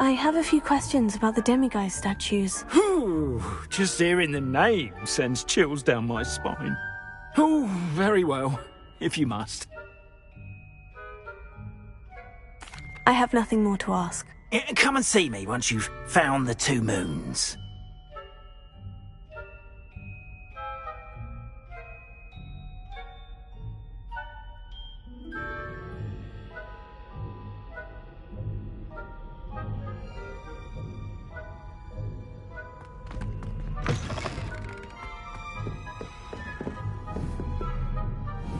I have a few questions about the demiguise statues. Whew, just hearing the name sends chills down my spine. Oh, very well, if you must. I have nothing more to ask. Come and see me once you've found the 2 moons.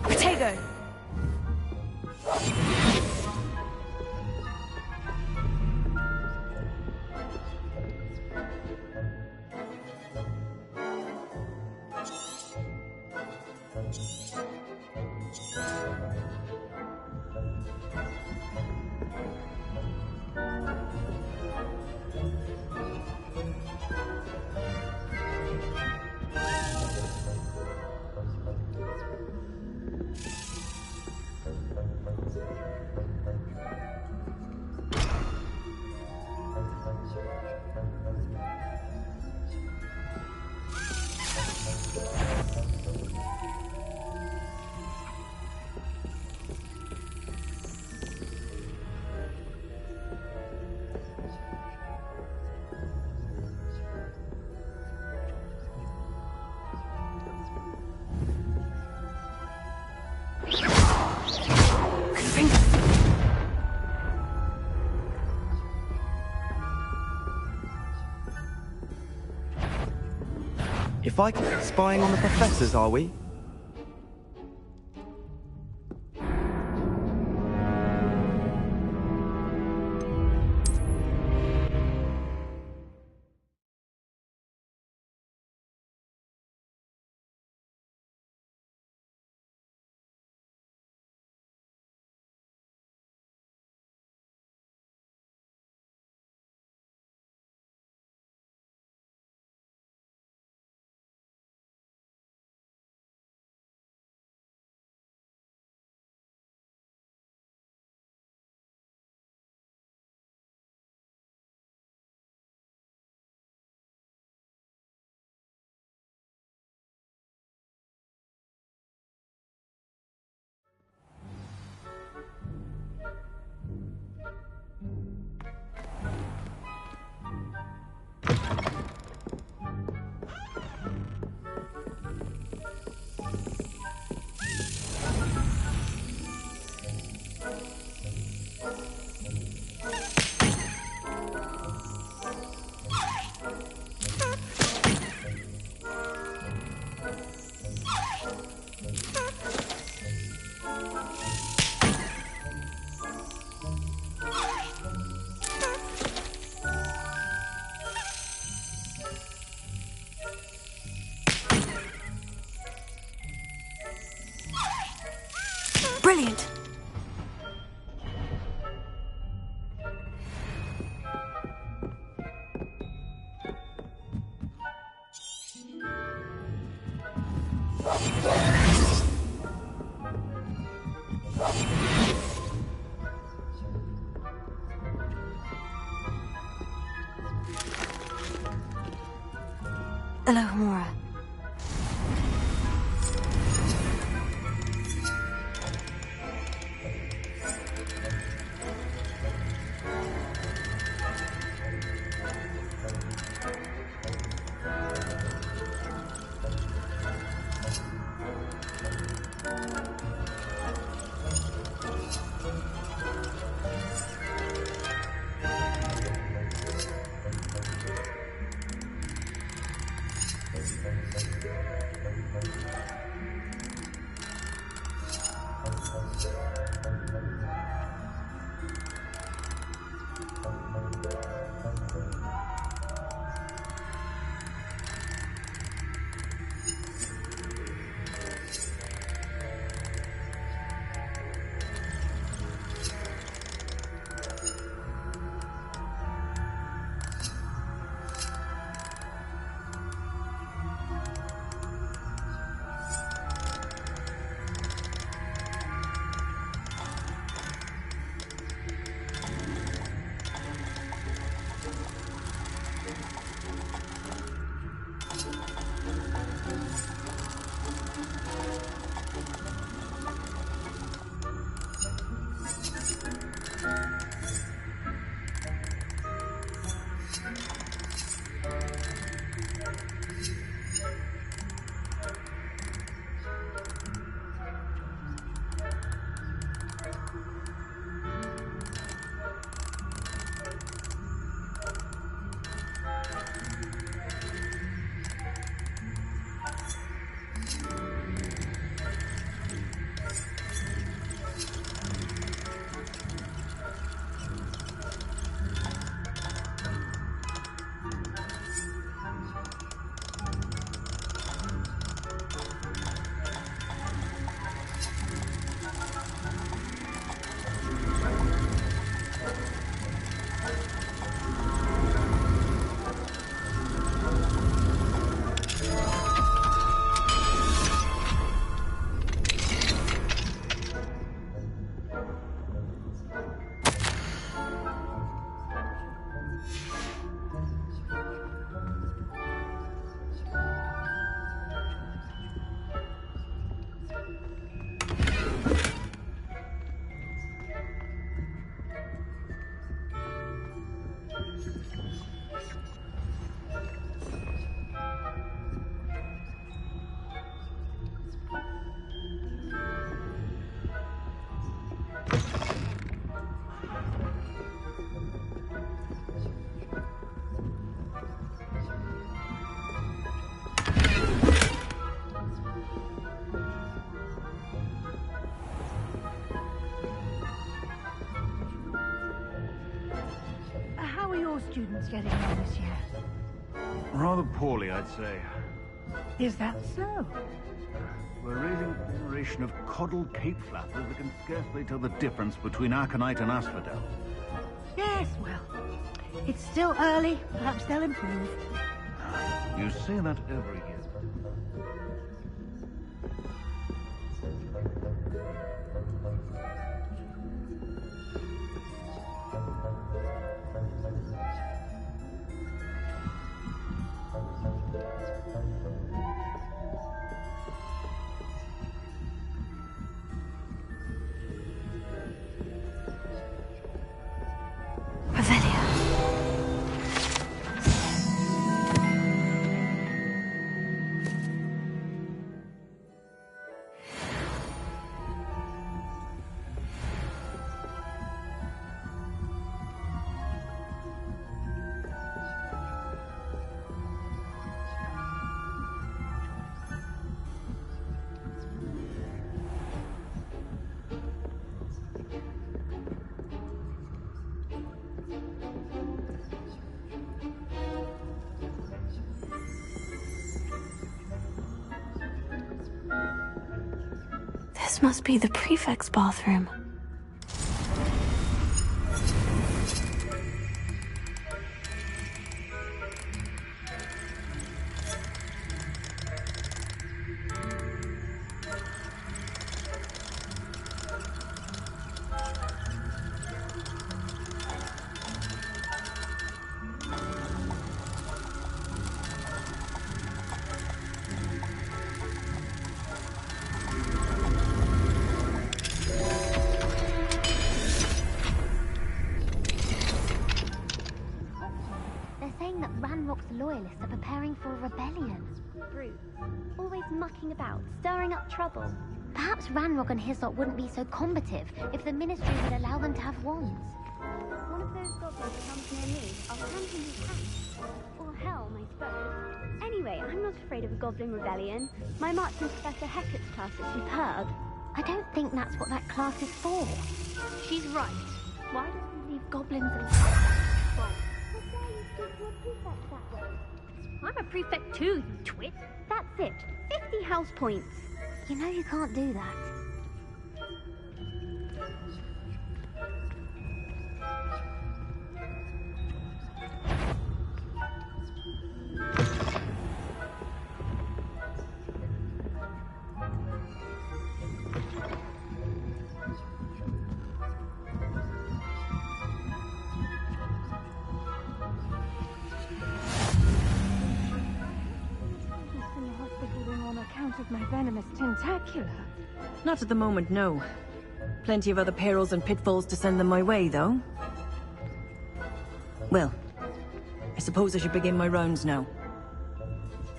Potato! If I keep spying on the professors, are we? Brilliant! Alohomora. your students getting on this year? Rather poorly, I'd say. Is that so? We're raising a generation of coddled cape flappers that can scarcely tell the difference between aconite and asphodel. Yes, well, it's still early. Perhaps they'll improve. You say that every year. This must be the prefect's bathroom. Loyalists are preparing for a rebellion. Brutes. Always mucking about, stirring up trouble. Perhaps Ranrock and his lot wouldn't be so combative if the Ministry would allow them to have wands. One of those goblins comes near me, I'll hand him his hat. Or helm, I suppose. Anyway, I'm not afraid of a goblin rebellion. My marching Professor Hector's class is superb. I don't think that's what that class is for. She's right. Why don't we leave goblins alone? I'm a prefect too, you twit. That's it. 50 house points. You know you can't do that. Of my venomous tentacular. Not at the moment, no. Plenty of other perils and pitfalls to send them my way, though. Well, I suppose I should begin my rounds now.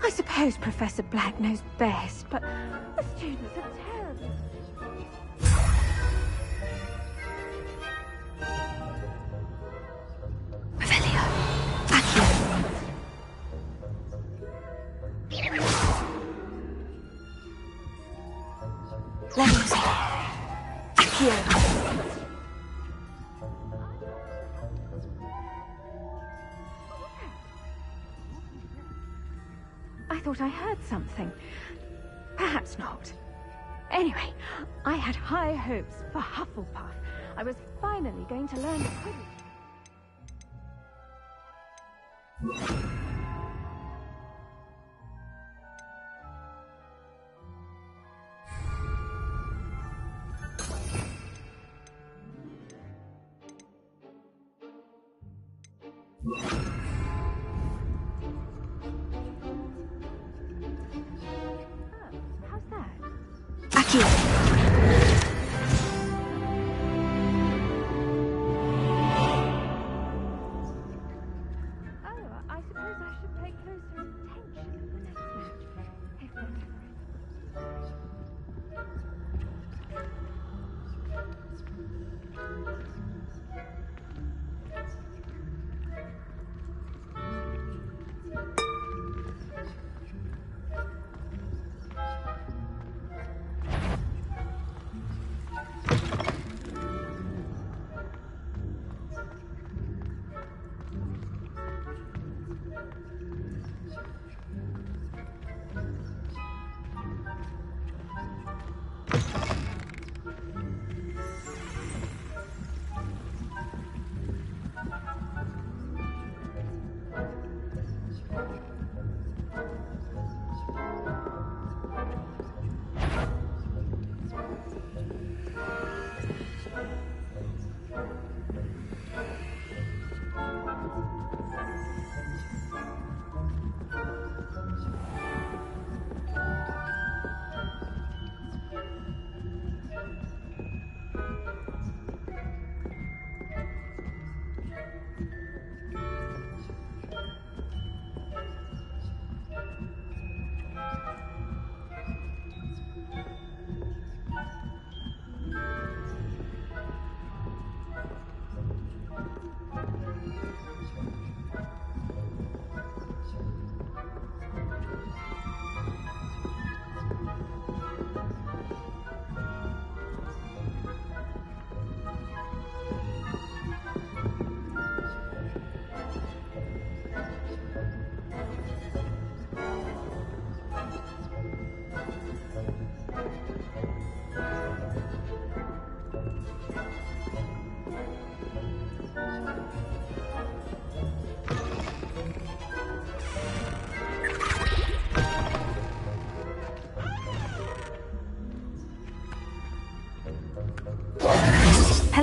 I suppose Professor Black knows best, but the students are terrible. I thought I heard something. Perhaps not. Anyway, I had high hopes for Hufflepuff. I was finally going to learn the Quidditch.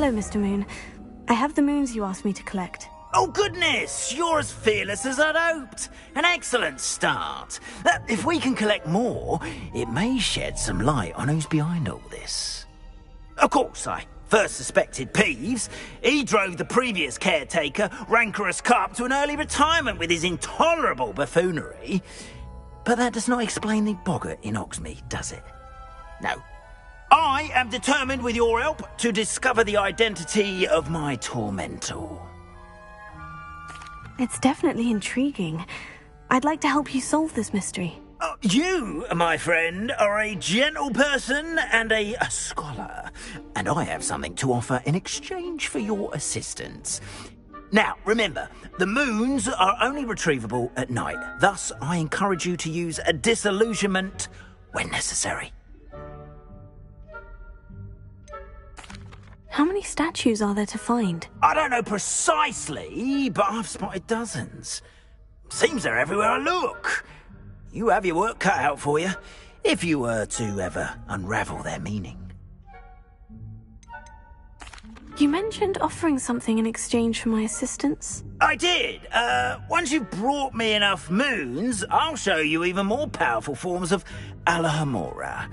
Hello, Mr. Moon. I have the moons you asked me to collect. Oh, goodness! You're as fearless as I'd hoped. An excellent start. If we can collect more, it may shed some light on who's behind all this. Of course, I first suspected Peeves. He drove the previous caretaker, Rancorous Carp, to an early retirement with his intolerable buffoonery. But that does not explain the boggart in Oxmead, does it? No. I am determined, with your help, to discover the identity of my tormentor. It's definitely intriguing. I'd like to help you solve this mystery. You, my friend, are a gentle person and a scholar, and I have something to offer in exchange for your assistance. Now, remember, the moons are only retrievable at night. Thus, I encourage you to use a disillusionment when necessary. How many statues are there to find? I don't know precisely, but I've spotted dozens. Seems they're everywhere I look. You have your work cut out for you, if you were to ever unravel their meaning. You mentioned offering something in exchange for my assistance. I did. Once you've brought me enough moons, I'll show you even more powerful forms of Alohomora.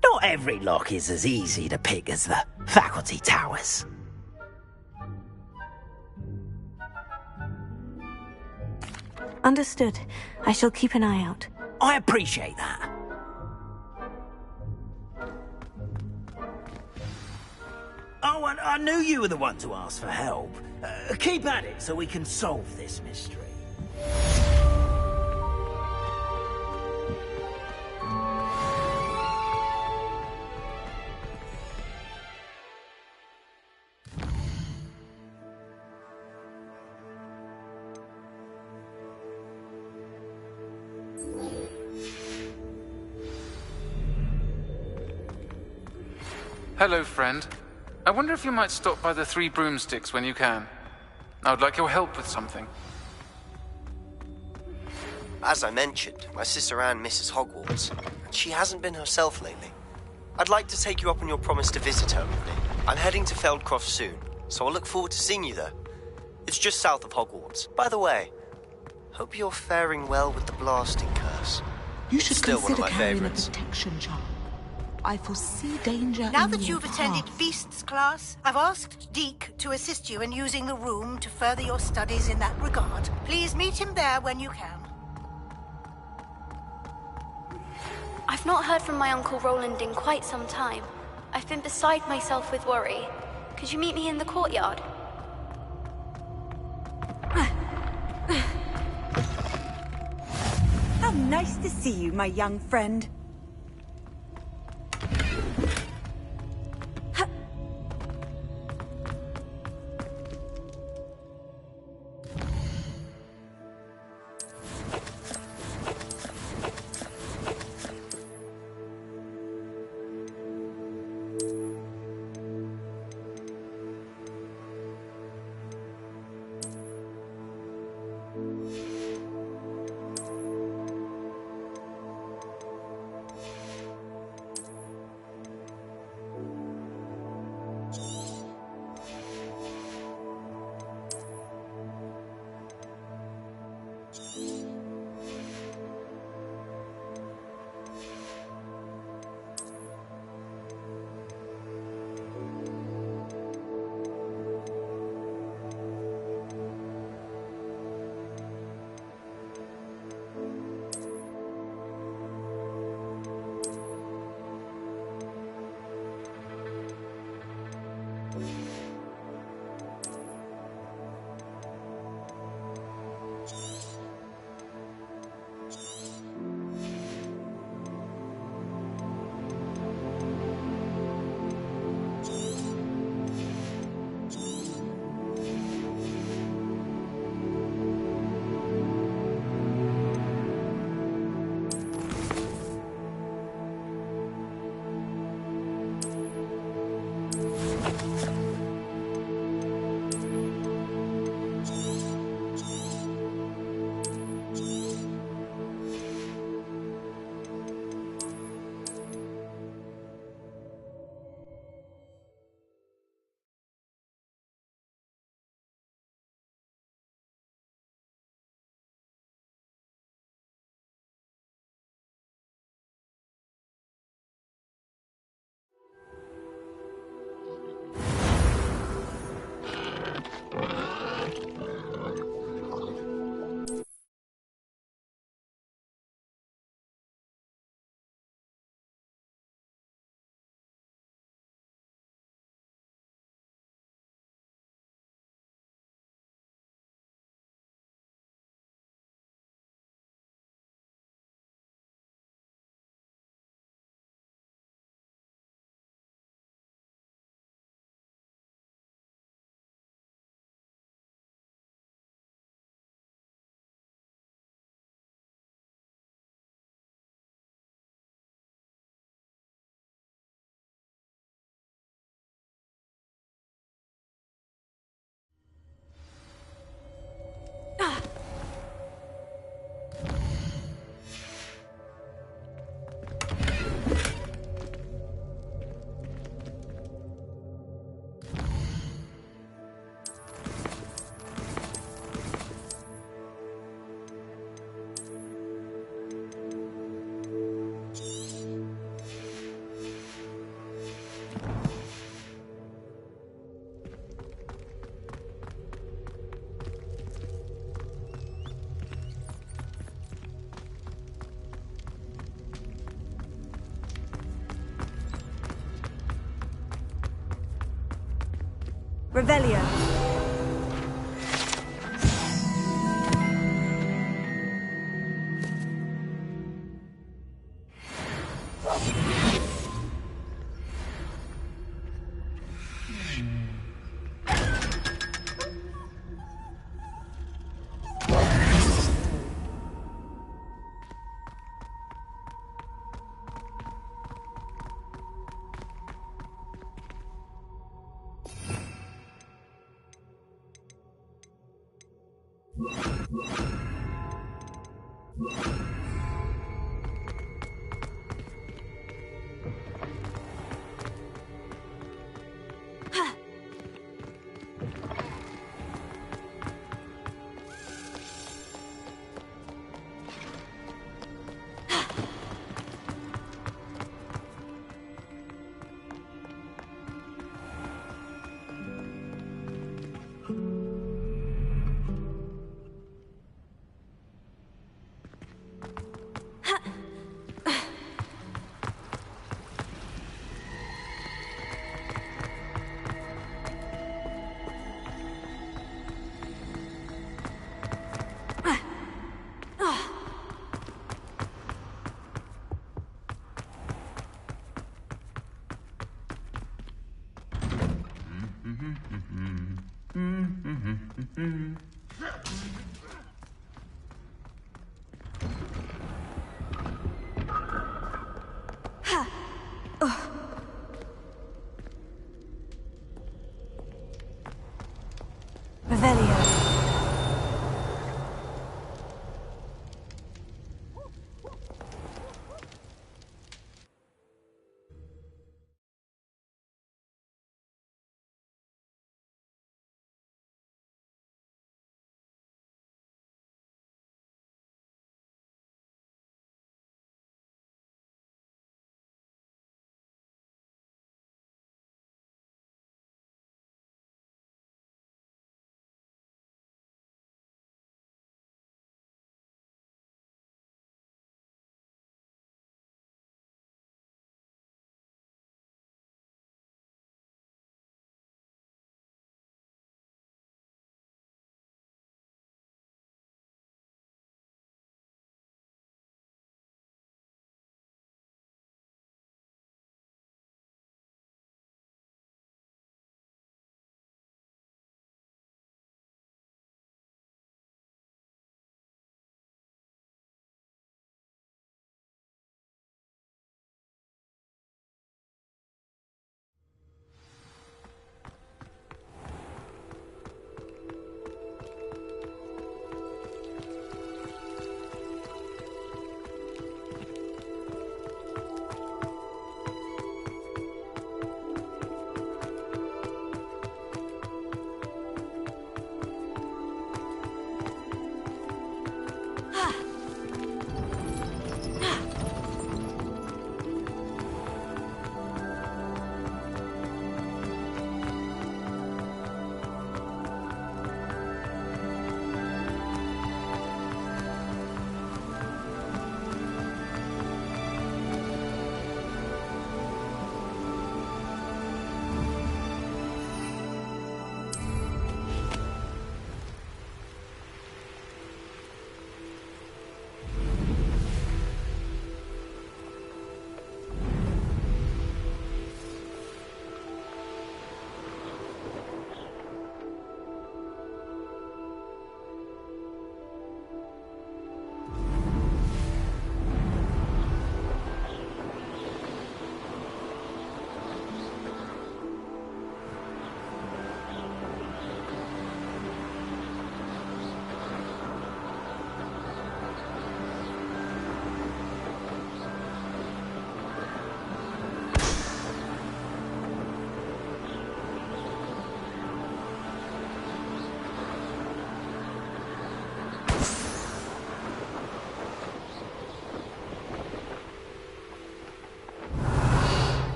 Not every lock is as easy to pick as the faculty towers. Understood. I shall keep an eye out. I appreciate that. Oh, and I knew you were the one to ask for help. Keep at it so we can solve this mystery. Hello, friend. I wonder if you might stop by the Three Broomsticks when you can. I would like your help with something. As I mentioned, my sister Anne misses Hogwarts, and she hasn't been herself lately. I'd like to take you up on your promise to visit her with me. I'm heading to Feldcroft soon, so I'll look forward to seeing you there. It's just south of Hogwarts. By the way, hope you're faring well with the blasting curse. You should Still one of consider my carrying favorites. a protection charm. I foresee danger Now in that your you've attended path. Beasts class, I've asked Deke to assist you in using the room to further your studies in that regard. Please meet him there when you can. I've not heard from my Uncle Roland in quite some time. I've been beside myself with worry. Could you meet me in the courtyard? How nice to see you, my young friend. Revelio.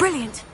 Brilliant!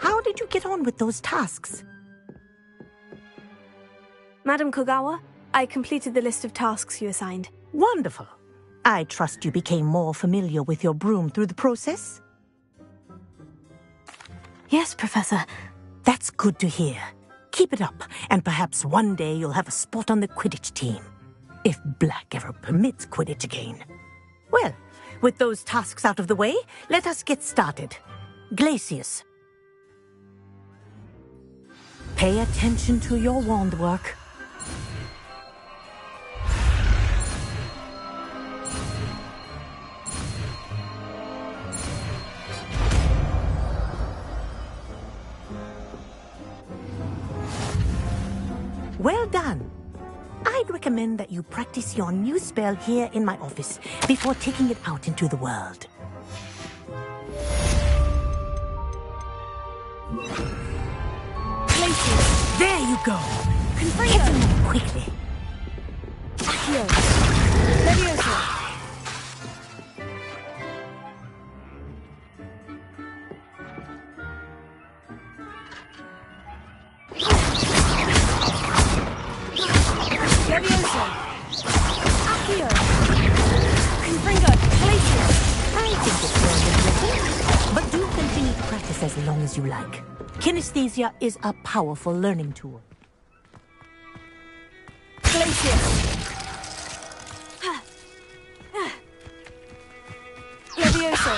How did you get on with those tasks? Madam Kogawa, I completed the list of tasks you assigned. Wonderful. I trust you became more familiar with your broom through the process? Yes, Professor. That's good to hear. Keep it up, and perhaps one day you'll have a spot on the Quidditch team. If Black ever permits Quidditch again. Well, with those tasks out of the way, let us get started. Glacius. Pay attention to your wand work. Well done. I'd recommend that you practice your new spell here in my office before taking it out into the world. There you go! Hit him quickly. Accio. Levioso. Levioso. Accio. Confringo. Glacius. I think it's well, but do continue to practice as long as you like. Kinesthesia is a powerful learning tool. Glacius. Levioso.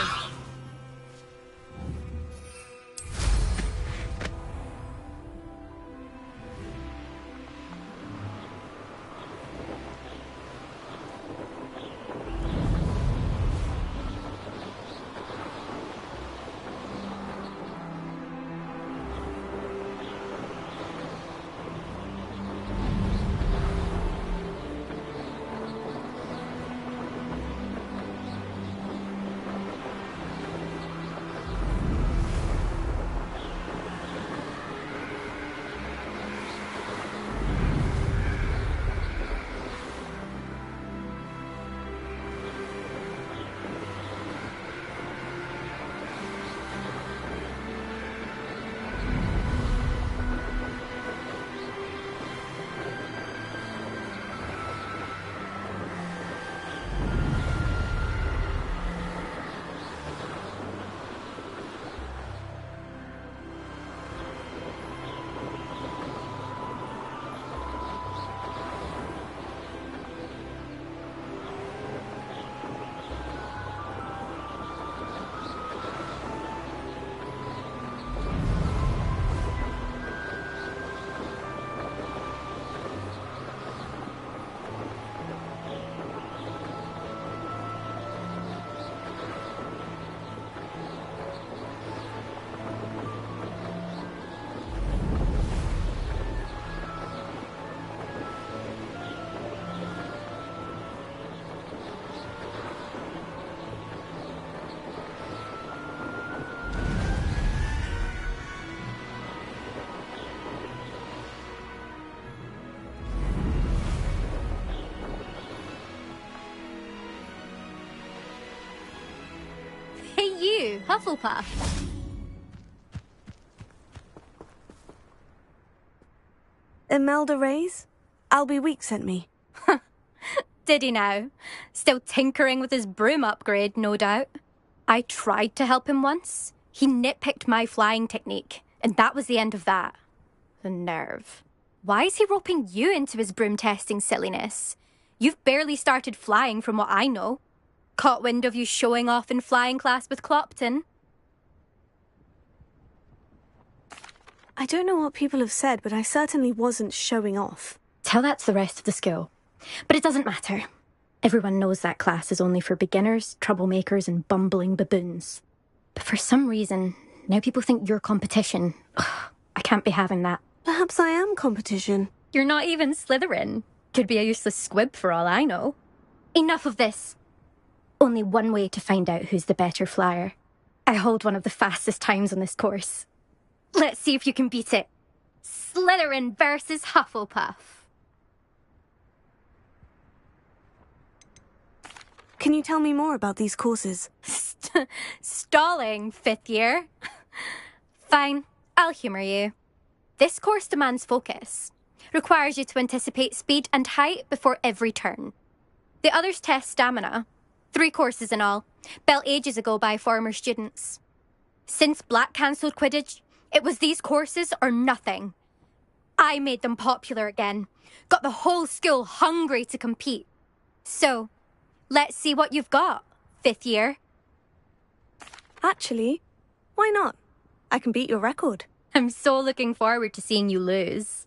you, Hufflepuff. Imelda Reyes? Albie Week sent me. Did he now? Still tinkering with his broom upgrade, no doubt. I tried to help him once. He nitpicked my flying technique, and that was the end of that. The nerve. Why is he roping you into his broom testing silliness? You've barely started flying from what I know. Caught wind of you showing off in flying class with Clopton. I don't know what people have said, but I certainly wasn't showing off. Tell that to the rest of the school. But it doesn't matter. Everyone knows that class is only for beginners, troublemakers, and bumbling baboons. But for some reason, now people think you're competition. Ugh, I can't be having that. Perhaps I am competition. You're not even Slytherin. Could be a useless squib for all I know. Enough of this. Only one way to find out who's the better flyer. I hold one of the fastest times on this course. Let's see if you can beat it. Slytherin versus Hufflepuff. Can you tell me more about these courses? Stalling, 5th year. Fine, I'll humour you. This course demands focus. Requires you to anticipate speed and height before every turn. The others test stamina. 3 courses in all, built ages ago by former students. Since Black cancelled Quidditch, it was these courses or nothing. I made them popular again. Got the whole school hungry to compete. So, let's see what you've got, 5th year. Actually, why not? I can beat your record. I'm so looking forward to seeing you lose.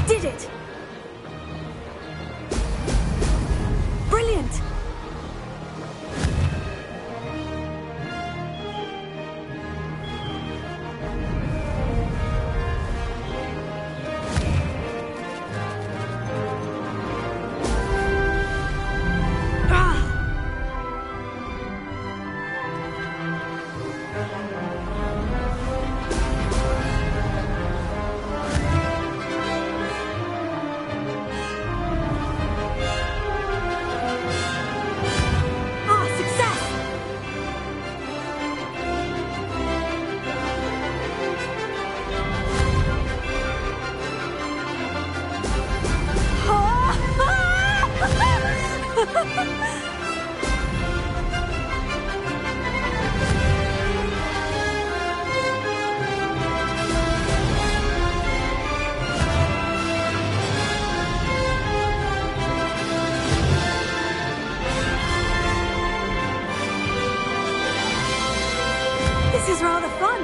Did it! Brilliant! This is rather fun.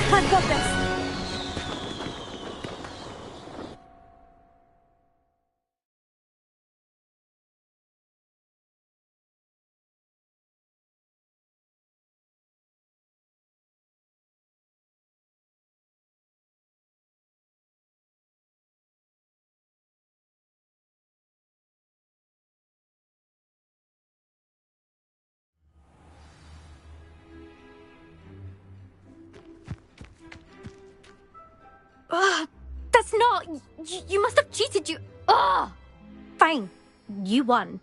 I've got this. That's not... You must have cheated, you... Ugh! Fine. You won.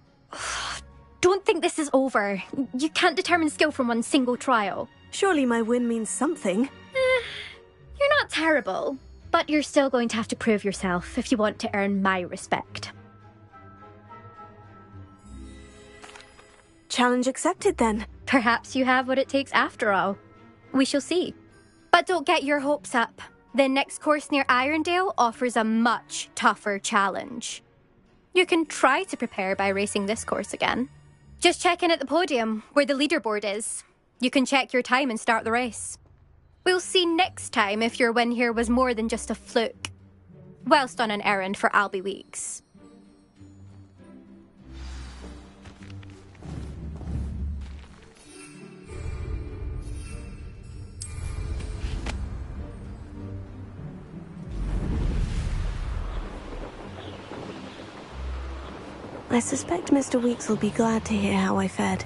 Don't think this is over. You can't determine skill from one single trial. Surely my win means something. You're not terrible, but you're still going to have to prove yourself if you want to earn my respect. Challenge accepted then. Perhaps you have what it takes after all. We shall see. But don't get your hopes up. The next course near Irondale offers a much tougher challenge. You can try to prepare by racing this course again. Just check in at the podium, where the leaderboard is. You can check your time and start the race. We'll see next time if your win here was more than just a fluke, whilst on an errand for Albie Weeks. I suspect Mr. Weeks will be glad to hear how I fared.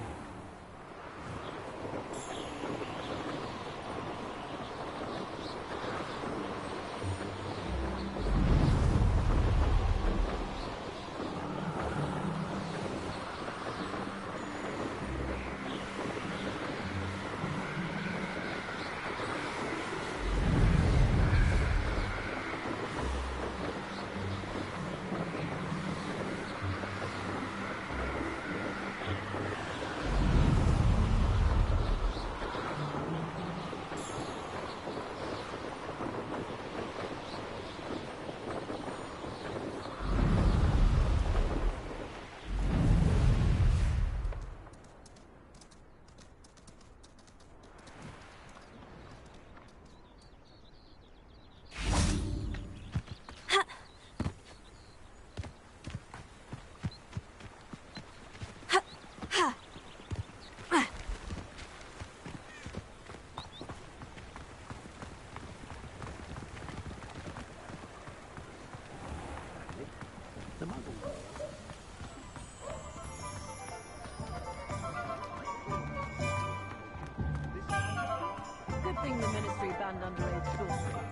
Good thing the Ministry banned underage sorcery.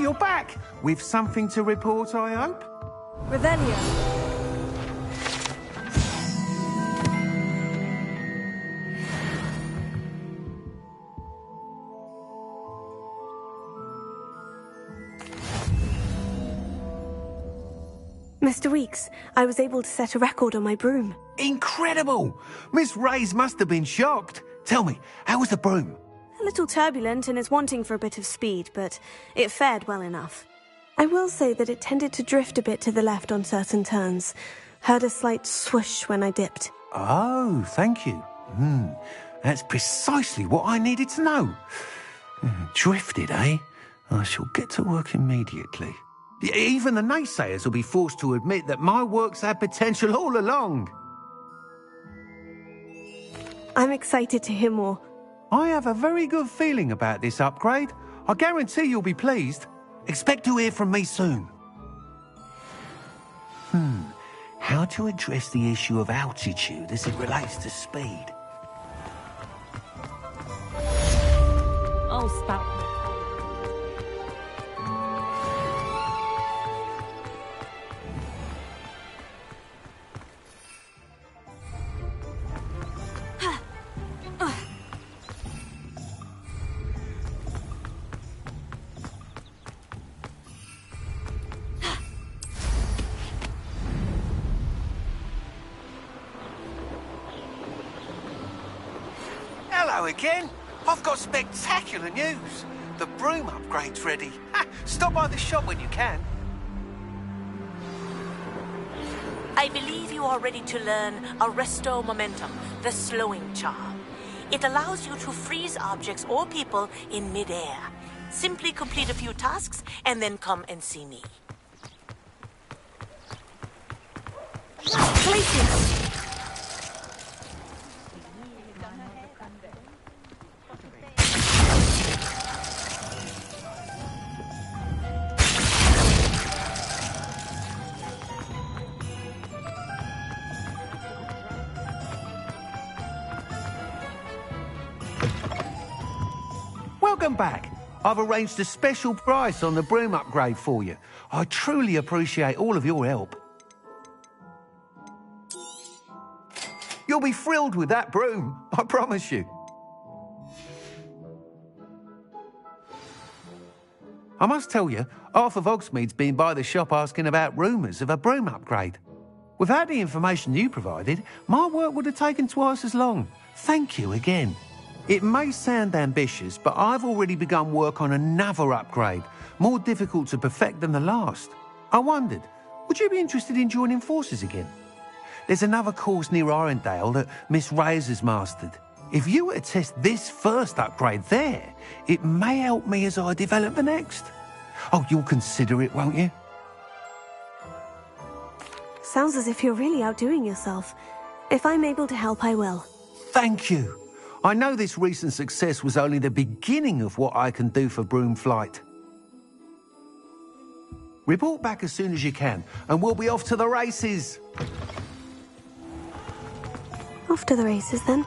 You're back! With something to report, I hope? Revelio. Mr. Weeks, I was able to set a record on my broom. Incredible! Miss Reyes must have been shocked. Tell me, how was the broom? A little turbulent and is wanting for a bit of speed, but it fared well enough. I will say that it tended to drift a bit to the left on certain turns. Heard a slight swoosh when I dipped. Oh, thank you. That's precisely what I needed to know. Drifted, eh? I shall get to work immediately. Even the naysayers will be forced to admit that my work's had potential all along. I'm excited to hear more. I have a very good feeling about this upgrade. I guarantee you'll be pleased. Expect to hear from me soon. How to address the issue of altitude as it relates to speed? Oh, spout. Hello again. I've got spectacular news. The broom upgrade's ready. Stop by the shop when you can. I believe you are ready to learn Arresto Momentum, the slowing charm. It allows you to freeze objects or people in mid-air. Simply complete a few tasks and then come and see me. Places! Welcome back. I've arranged a special price on the broom upgrade for you. I truly appreciate all of your help. You'll be thrilled with that broom, I promise you. I must tell you, half of Hogsmeade's been by the shop asking about rumours of a broom upgrade. Without the information you provided, my work would have taken twice as long. Thank you again. It may sound ambitious, but I've already begun work on another upgrade, more difficult to perfect than the last. I wondered, would you be interested in joining forces again? There's another course near Arendelle that Miss Reyes has mastered. If you were to test this first upgrade there, it may help me as I develop the next. Oh, you'll consider it, won't you? Sounds as if you're really outdoing yourself. If I'm able to help, I will. Thank you. I know this recent success was only the beginning of what I can do for Broomflight. Report back as soon as you can, and we'll be off to the races. Off to the races, then.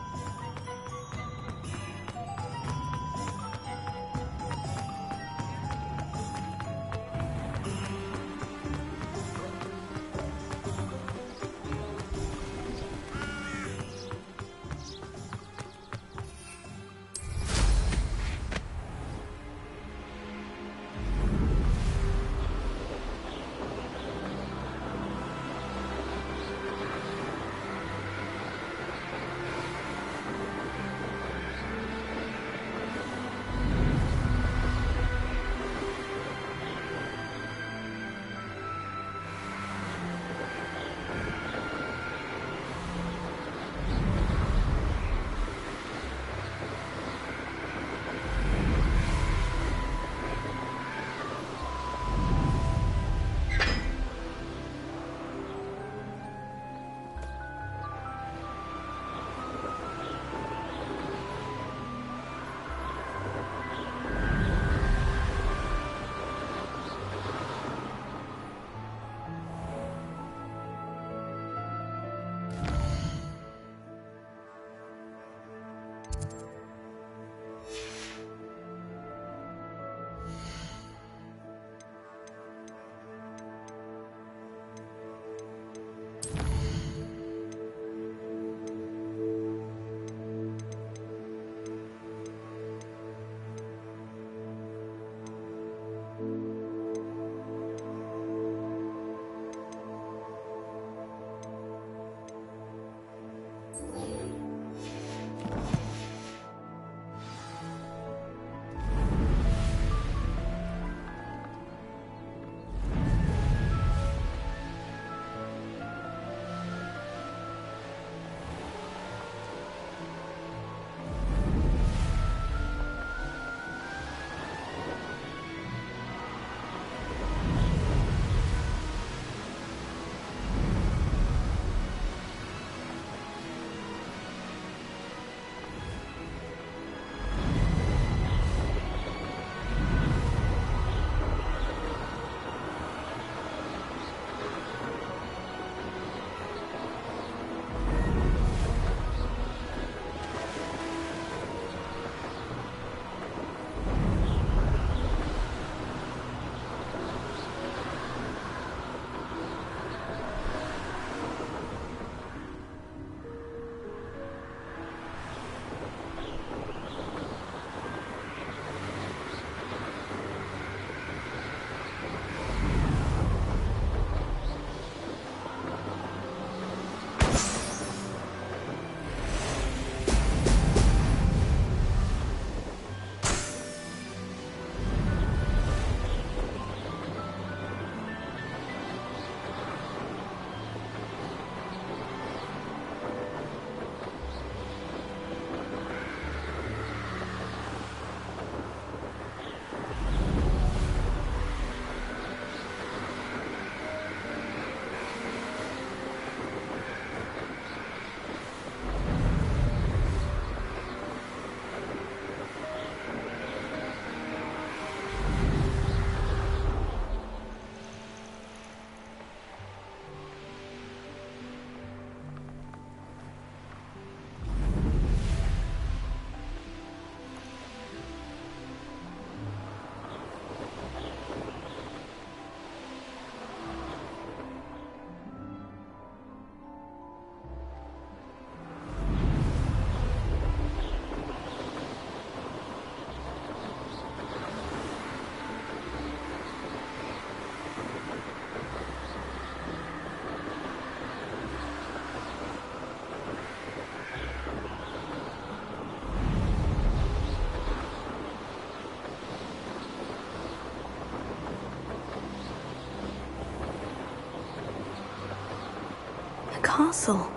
castle.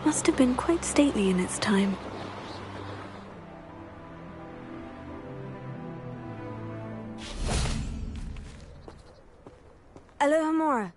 Must have been quite stately in its time. Alohomora.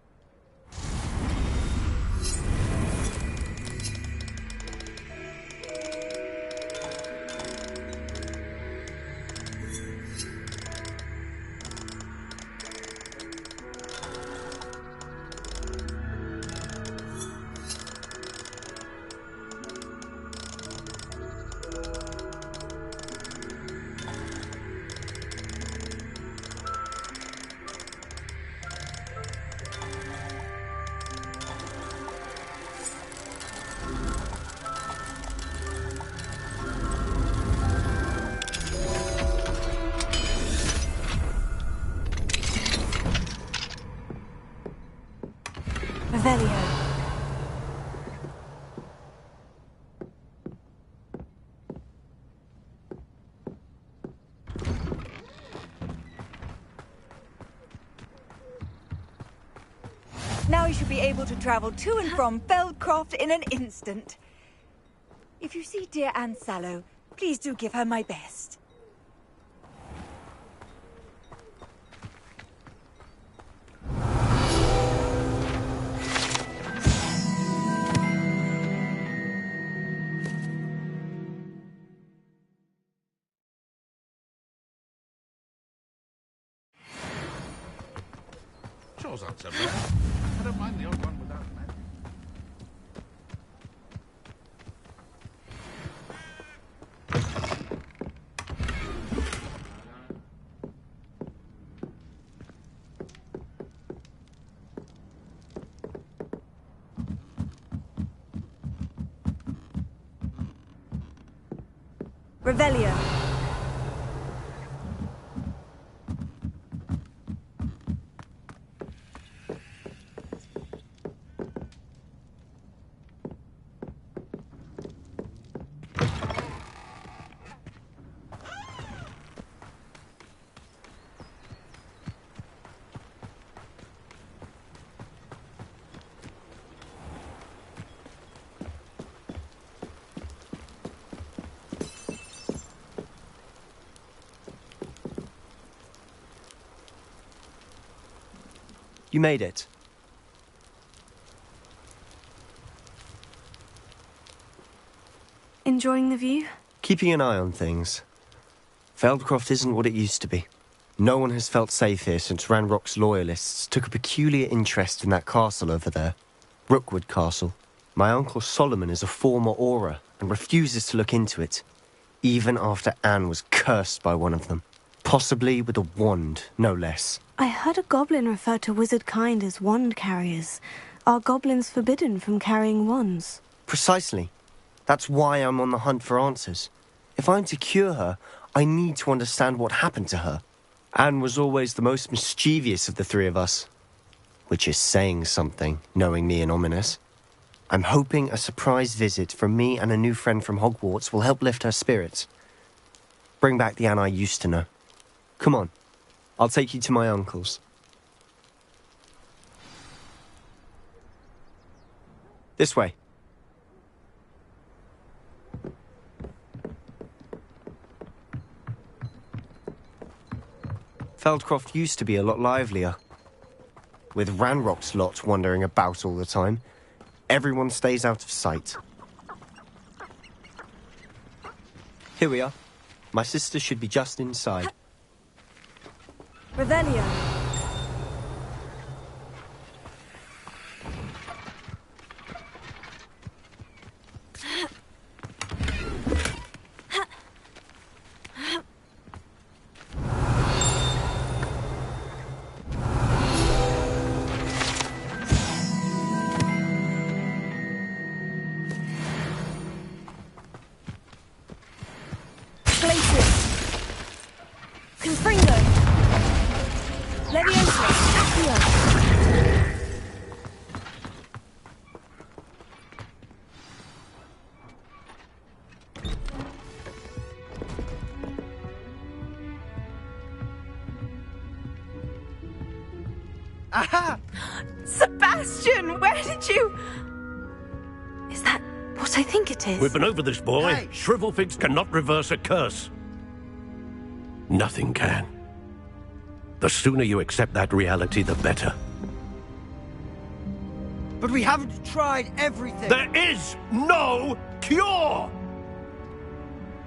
Revelio. Now you should be able to travel to and from Feldcroft in an instant. If you see dear Anne Sallow, please do give her my best. Shore's not so bad. I don't mind the odd one without magic. Revelio. You made it. Enjoying the view? Keeping an eye on things. Feldcroft isn't what it used to be. No one has felt safe here since Ranrock's loyalists took a peculiar interest in that castle over there. Rookwood Castle. My uncle Solomon is a former Auror and refuses to look into it, even after Anne was cursed by one of them. Possibly with a wand, no less. I heard a goblin refer to wizard kind as wand carriers. Are goblins forbidden from carrying wands? Precisely. That's why I'm on the hunt for answers. If I'm to cure her, I need to understand what happened to her. Anne was always the most mischievous of the three of us. Which is saying something, knowing me and Ominous. I'm hoping a surprise visit from me and a new friend from Hogwarts will help lift her spirits. Bring back the Anne I used to know. Come on, I'll take you to my uncle's. This way. Feldcroft used to be a lot livelier. With Ranrock's lot wandering about all the time, everyone stays out of sight. Here we are. My sister should be just inside. Revelio. Aha! Sebastian, where did you... what I think it is. We've been over this, boy. Hey. Shrivelfigs cannot reverse a curse. Nothing can. The sooner you accept that reality, the better. But we haven't tried everything. There is no cure!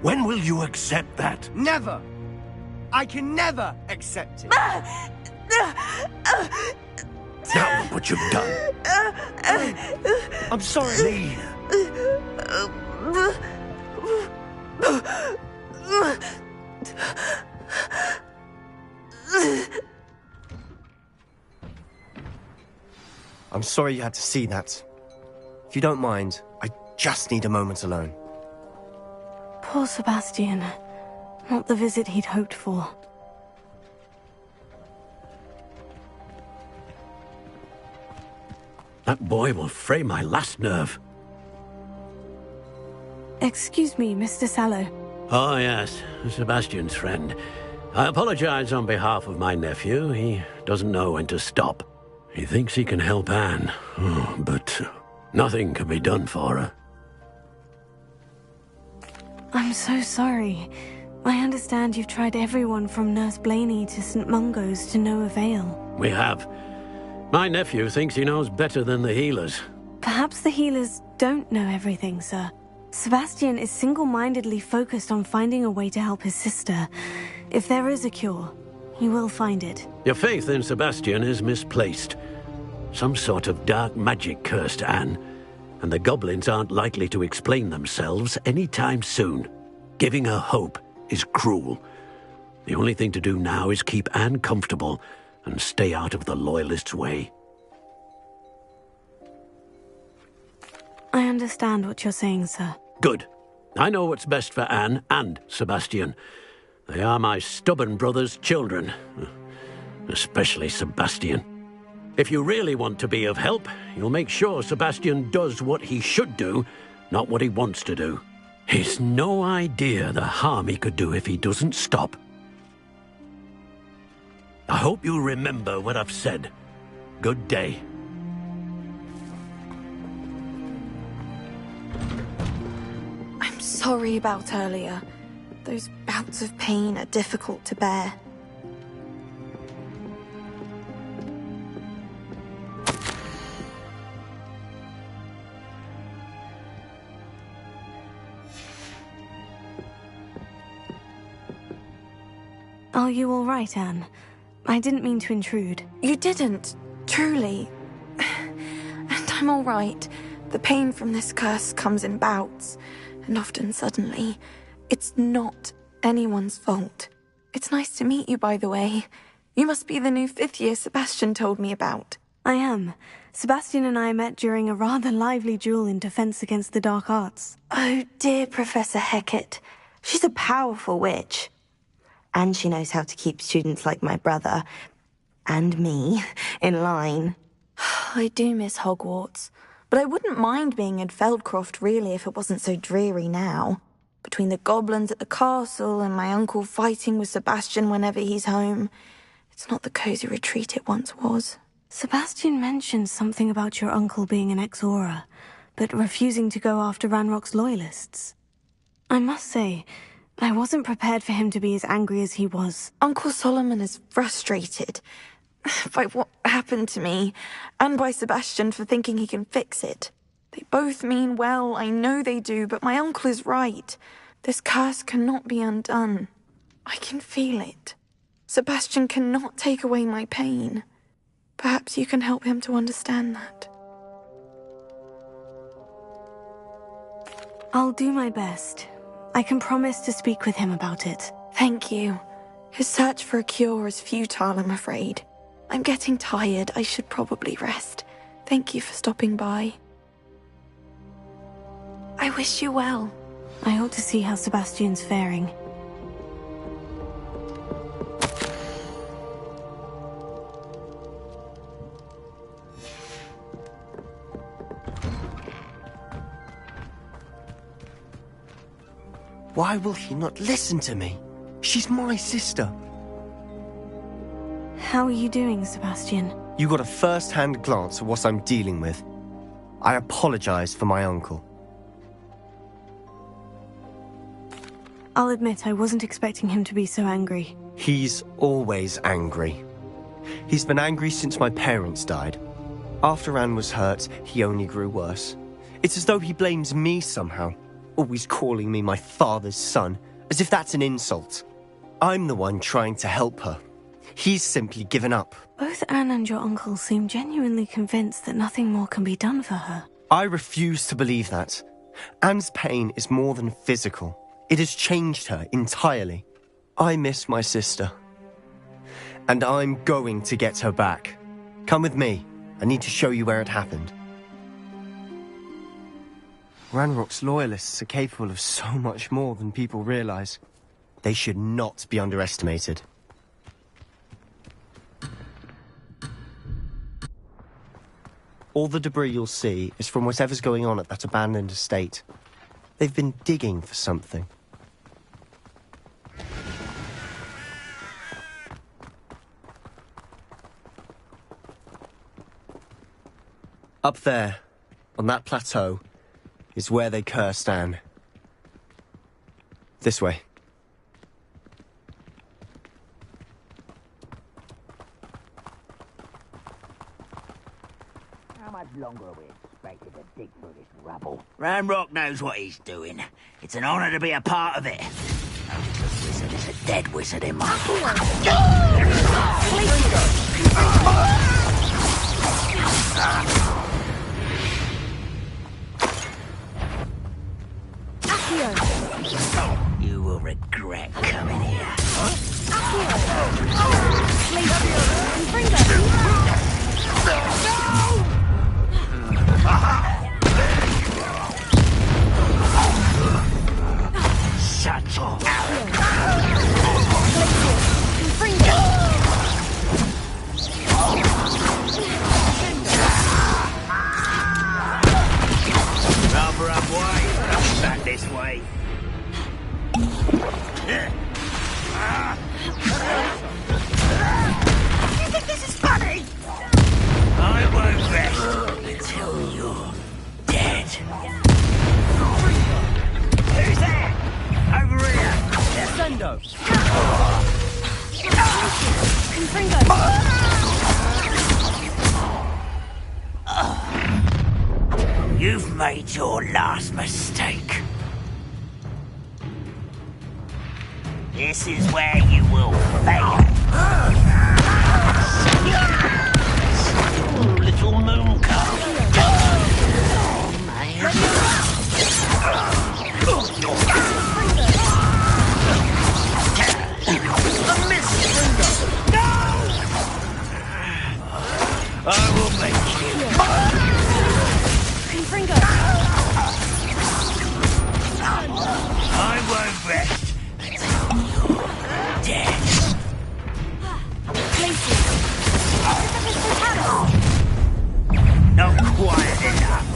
When will you accept that? Never. I can never accept it. Now look what you've done. I'm sorry. I'm sorry you had to see that. If you don't mind, I just need a moment alone. Poor Sebastian. Not the visit he'd hoped for. That boy will fray my last nerve. Excuse me, Mr. Sallow. Oh, yes, Sebastian's friend. I apologize on behalf of my nephew. He doesn't know when to stop. He thinks he can help Anne, but nothing can be done for her. I'm so sorry. I understand you've tried everyone from Nurse Blaney to St. Mungo's to no avail. We have. My nephew thinks he knows better than the healers. Perhaps the healers don't know everything, sir. Sebastian is single-mindedly focused on finding a way to help his sister. If there is a cure, he will find it. Your faith in Sebastian is misplaced. Some sort of dark magic cursed Anne, and the goblins aren't likely to explain themselves anytime soon. Giving her hope is cruel. The only thing to do now is keep Anne comfortable and stay out of the Loyalists' way. I understand what you're saying, sir. Good. I know what's best for Anne and Sebastian. They are my stubborn brother's children. Especially Sebastian. If you really want to be of help, you'll make sure Sebastian does what he should do, not what he wants to do. He's no idea the harm he could do if he doesn't stop. I hope you'll remember what I've said. Good day. I'm sorry about earlier. Those bouts of pain are difficult to bear. Are you all right, Anne? I didn't mean to intrude. You didn't, truly. And I'm all right. The pain from this curse comes in bouts, and often suddenly. It's not anyone's fault. It's nice to meet you, by the way. You must be the new 5th year Sebastian told me about. I am. Sebastian and I met during a rather lively duel in Defense Against the Dark Arts. Oh, dear Professor Hecat. She's a powerful witch. And she knows how to keep students like my brother, and me, in line. I do miss Hogwarts, but I wouldn't mind being in Feldcroft, really, if it wasn't so dreary now. Between the goblins at the castle and my uncle fighting with Sebastian whenever he's home, it's not the cozy retreat it once was. Sebastian mentioned something about your uncle being an ex-Auror, but refusing to go after Ranrock's loyalists. I must say, I wasn't prepared for him to be as angry as he was. Uncle Solomon is frustrated by what happened to me, and by Sebastian for thinking he can fix it. They both mean well, I know they do, but my uncle is right. This curse cannot be undone. I can feel it. Sebastian cannot take away my pain. Perhaps you can help him to understand that. I'll do my best. I can promise to speak with him about it. Thank you. His search for a cure is futile, I'm afraid. I'm getting tired. I should probably rest. Thank you for stopping by. I wish you well. I ought to see how Sebastian's faring. Why will he not listen to me? She's my sister. How are you doing, Sebastian? You got a first-hand glance at what I'm dealing with. I apologize for my uncle. I'll admit I wasn't expecting him to be so angry. He's always angry. He's been angry since my parents died. After Anne was hurt, he only grew worse. It's as though he blames me somehow, always calling me my father's son, as if that's an insult. I'm the one trying to help her. He's simply given up. Both Anne and your uncle seem genuinely convinced that nothing more can be done for her. I refuse to believe that. Anne's pain is more than physical. It has changed her entirely. I miss my sister. And I'm going to get her back. Come with me. I need to show you where it happened. Ranrock's loyalists are capable of so much more than people realize. They should not be underestimated. All the debris you'll see is from whatever's going on at that abandoned estate. They've been digging for something. Up there, on that plateau, is where they cursed Anne. This way. How much longer are we expected to dig through this rubble? Ranrock knows what he's doing. It's an honor to be a part of it. Only the wizard is a dead wizard in my book. You will regret coming here. Shut up. Rubber up way. Back this way. You think this is funny? I won't rest until you're dead. Who's there? Over here. Descendo. You've made your last mistake. This is where you will fail. Little moon cub. I will make you. I won't rest until you're dead. Not quiet enough.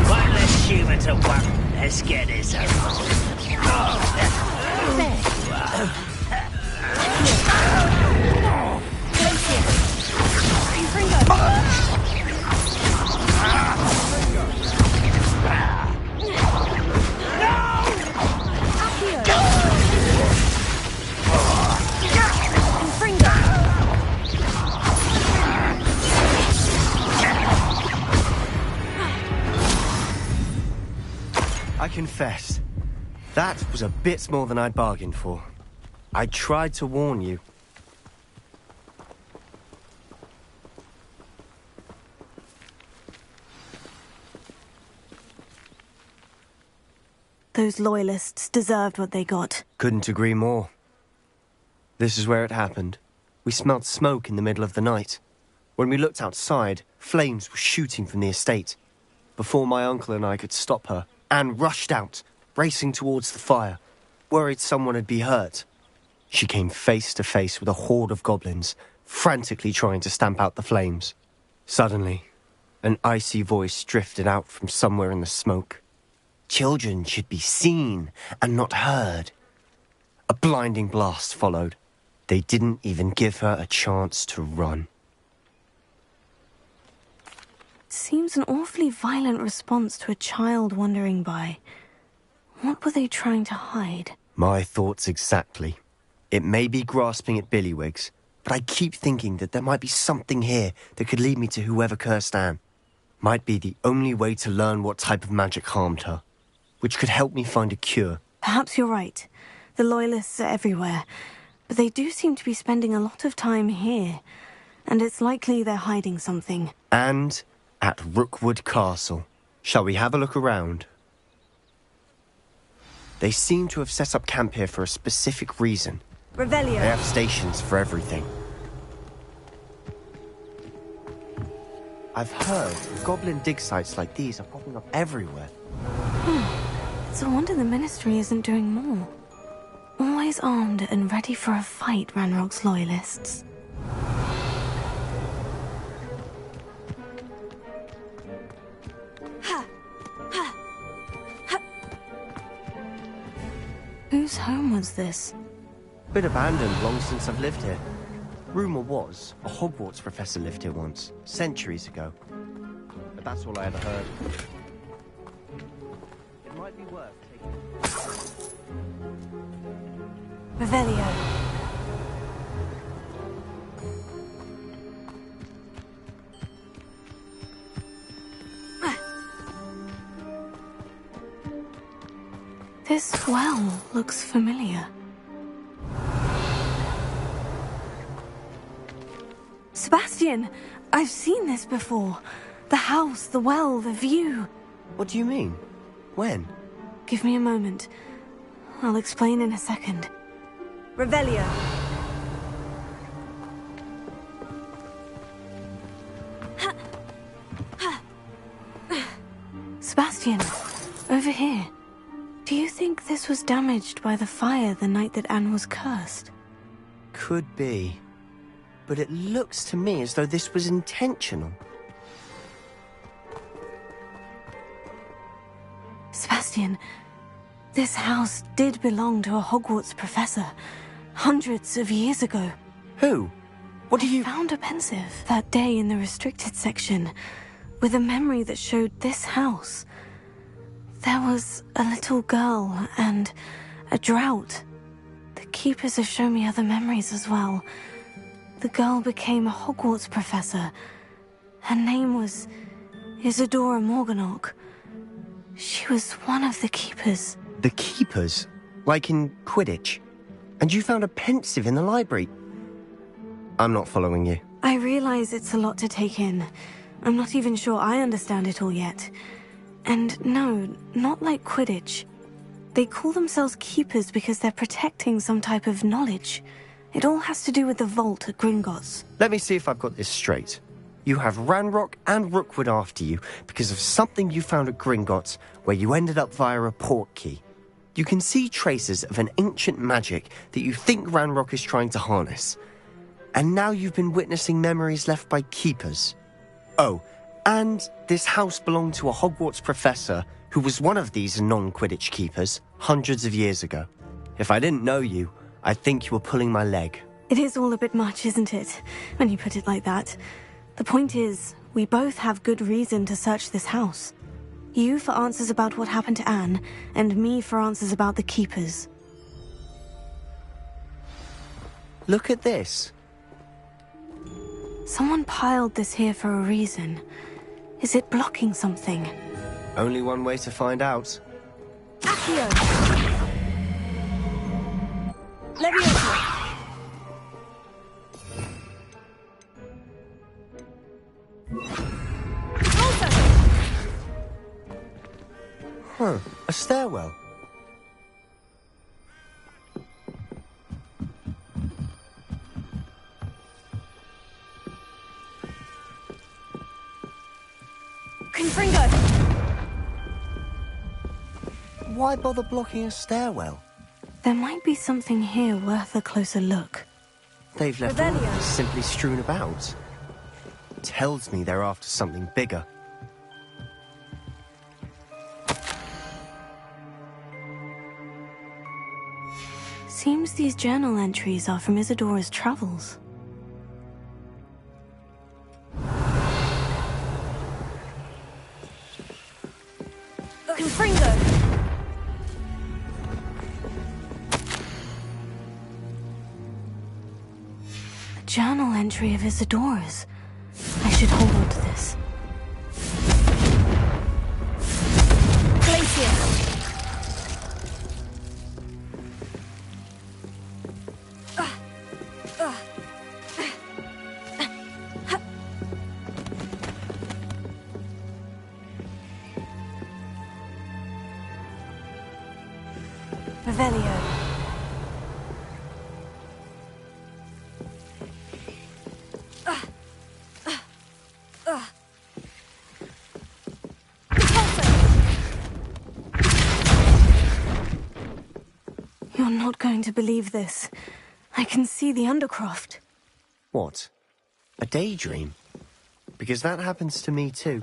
One less human to worry. Let's get this over. I confess, that was a bit more than I'd bargained for. I tried to warn you. Those loyalists deserved what they got. Couldn't agree more. This is where it happened. We smelled smoke in the middle of the night. When we looked outside, flames were shooting from the estate. Before my uncle and I could stop her, Anne rushed out, racing towards the fire, worried someone had been hurt. She came face to face with a horde of goblins, frantically trying to stamp out the flames. Suddenly, an icy voice drifted out from somewhere in the smoke. Children should be seen and not heard. A blinding blast followed. They didn't even give her a chance to run. Seems an awfully violent response to a child wandering by. What were they trying to hide? My thoughts exactly. It may be grasping at Billywigs, but I keep thinking that there might be something here that could lead me to whoever cursed Anne. Might be the only way to learn what type of magic harmed her, which could help me find a cure. Perhaps you're right. The Loyalists are everywhere, but they do seem to be spending a lot of time here, and it's likely they're hiding something. And at Rookwood Castle. Shall we have a look around? They seem to have set up camp here for a specific reason. Revelio. They have stations for everything. I've heard goblin dig sites like these are popping up everywhere. It's a wonder the Ministry isn't doing more. Always armed and ready for a fight, Ranrock's Loyalists. Whose home was this? Been abandoned long since I've lived here. Rumour was, a Hogwarts professor lived here once, centuries ago. But that's all I ever heard. It might be worth taking... Revelio. This well looks familiar. Sebastian! I've seen this before. The house, the well, the view. What do you mean? When? Give me a moment. I'll explain in a second. Revelio. Sebastian, over here. Do you think this was damaged by the fire the night that Anne was cursed? Could be. But it looks to me as though this was intentional. Sebastian, this house did belong to a Hogwarts professor, hundreds of years ago. Who? What do you... I found a pensive that day in the restricted section, with a memory that showed this house. There was a little girl and a drought. The keepers have shown me other memories as well. The girl became a Hogwarts professor. Her name was Isadora Morganach. She was one of the keepers. The keepers? Like in Quidditch? And you found a pensive in the library? I'm not following you. I realize it's a lot to take in. I'm not even sure I understand it all yet. And no, not like Quidditch. They call themselves keepers because they're protecting some type of knowledge. It all has to do with the vault at Gringotts. Let me see if I've got this straight. You have Ranrock and Rookwood after you because of something you found at Gringotts where you ended up via a port key. You can see traces of an ancient magic that you think Ranrock is trying to harness. And now you've been witnessing memories left by keepers. Oh, and this house belonged to a Hogwarts professor who was one of these non-Quidditch keepers hundreds of years ago. If I didn't know you, I'd think you were pulling my leg. It is all a bit much, isn't it, when you put it like that? The point is, we both have good reason to search this house. You for answers about what happened to Anne, and me for answers about the keepers. Look at this. Someone piled this here for a reason. Is it blocking something? Only one way to find out. Accio! Leviosa! Huh, a stairwell. Confringo! Why bother blocking a stairwell? There might be something here worth a closer look. They've left all of this simply strewn about. Tells me they're after something bigger. Seems these journal entries are from Isadora's travels. Confringo! A journal entry of Isadora's. I should hold on to this. Glacier! Revelio. You're not going to believe this. I can see the Undercroft. What? A daydream? Because that happens to me too.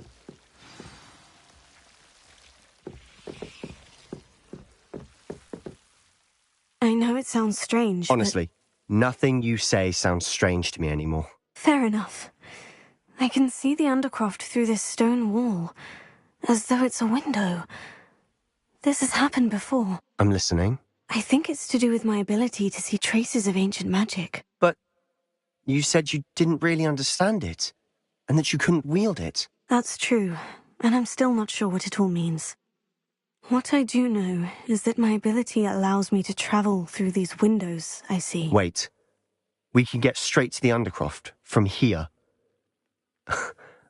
I know it sounds strange, Honestly, nothing you say sounds strange to me anymore. Fair enough. I can see the Undercroft through this stone wall, as though it's a window. This has happened before. I'm listening. I think it's to do with my ability to see traces of ancient magic. But you said you didn't really understand it, and that you couldn't wield it. That's true, and I'm still not sure what it all means. What I do know is that my ability allows me to travel through these windows I see. Wait. We can get straight to the Undercroft from here.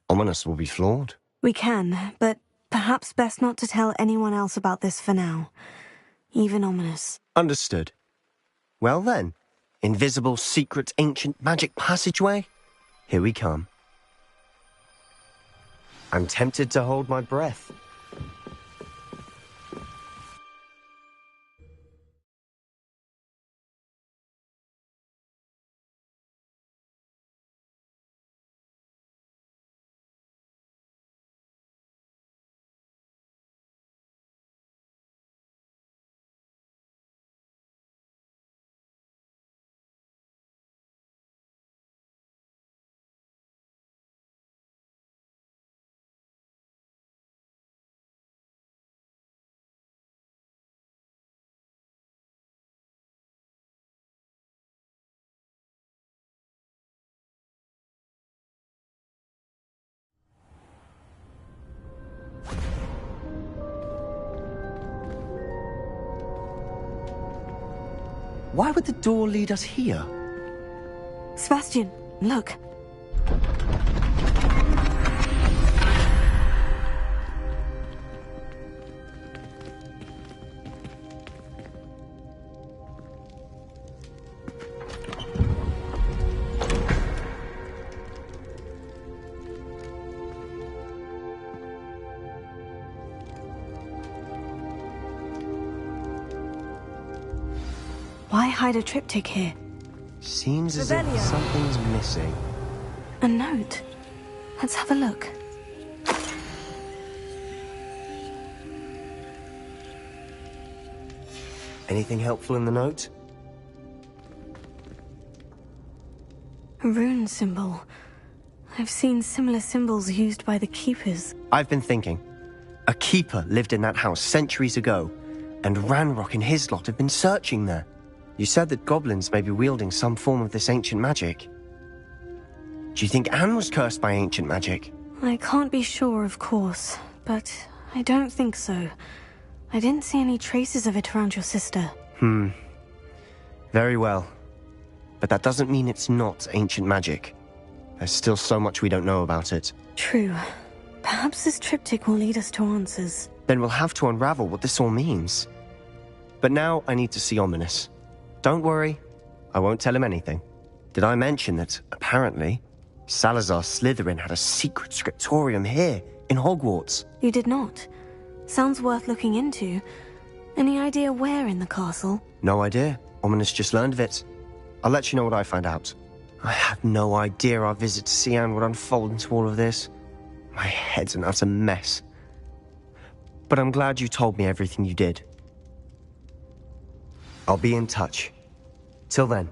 Ominous will be floored. We can, but perhaps best not to tell anyone else about this for now. Even Ominous. Understood. Well then, invisible, secret, ancient magic passageway? Here we come. I'm tempted to hold my breath. Why would the door lead us here? Sebastian, look. Why hide a triptych here? Seems as if something's missing. A note. Let's have a look. Anything helpful in the note? A rune symbol. I've seen similar symbols used by the Keepers. I've been thinking. A keeper lived in that house centuries ago, and Ranrock and his lot have been searching there. You said that goblins may be wielding some form of this ancient magic. Do you think Anne was cursed by ancient magic? I can't be sure, of course, but I don't think so. I didn't see any traces of it around your sister. Very well. But that doesn't mean it's not ancient magic. There's still so much we don't know about it. True. Perhaps this triptych will lead us to answers. Then we'll have to unravel what this all means. But now I need to see Ominous. Don't worry, I won't tell him anything. Did I mention that, apparently, Salazar Slytherin had a secret scriptorium here, in Hogwarts? You did not. Sounds worth looking into. Any idea where in the castle? No idea. Ominous just learned of it. I'll let you know what I find out. I had no idea our visit to Cian would unfold into all of this. My head's an utter mess. But I'm glad you told me everything you did. I'll be in touch. Till then.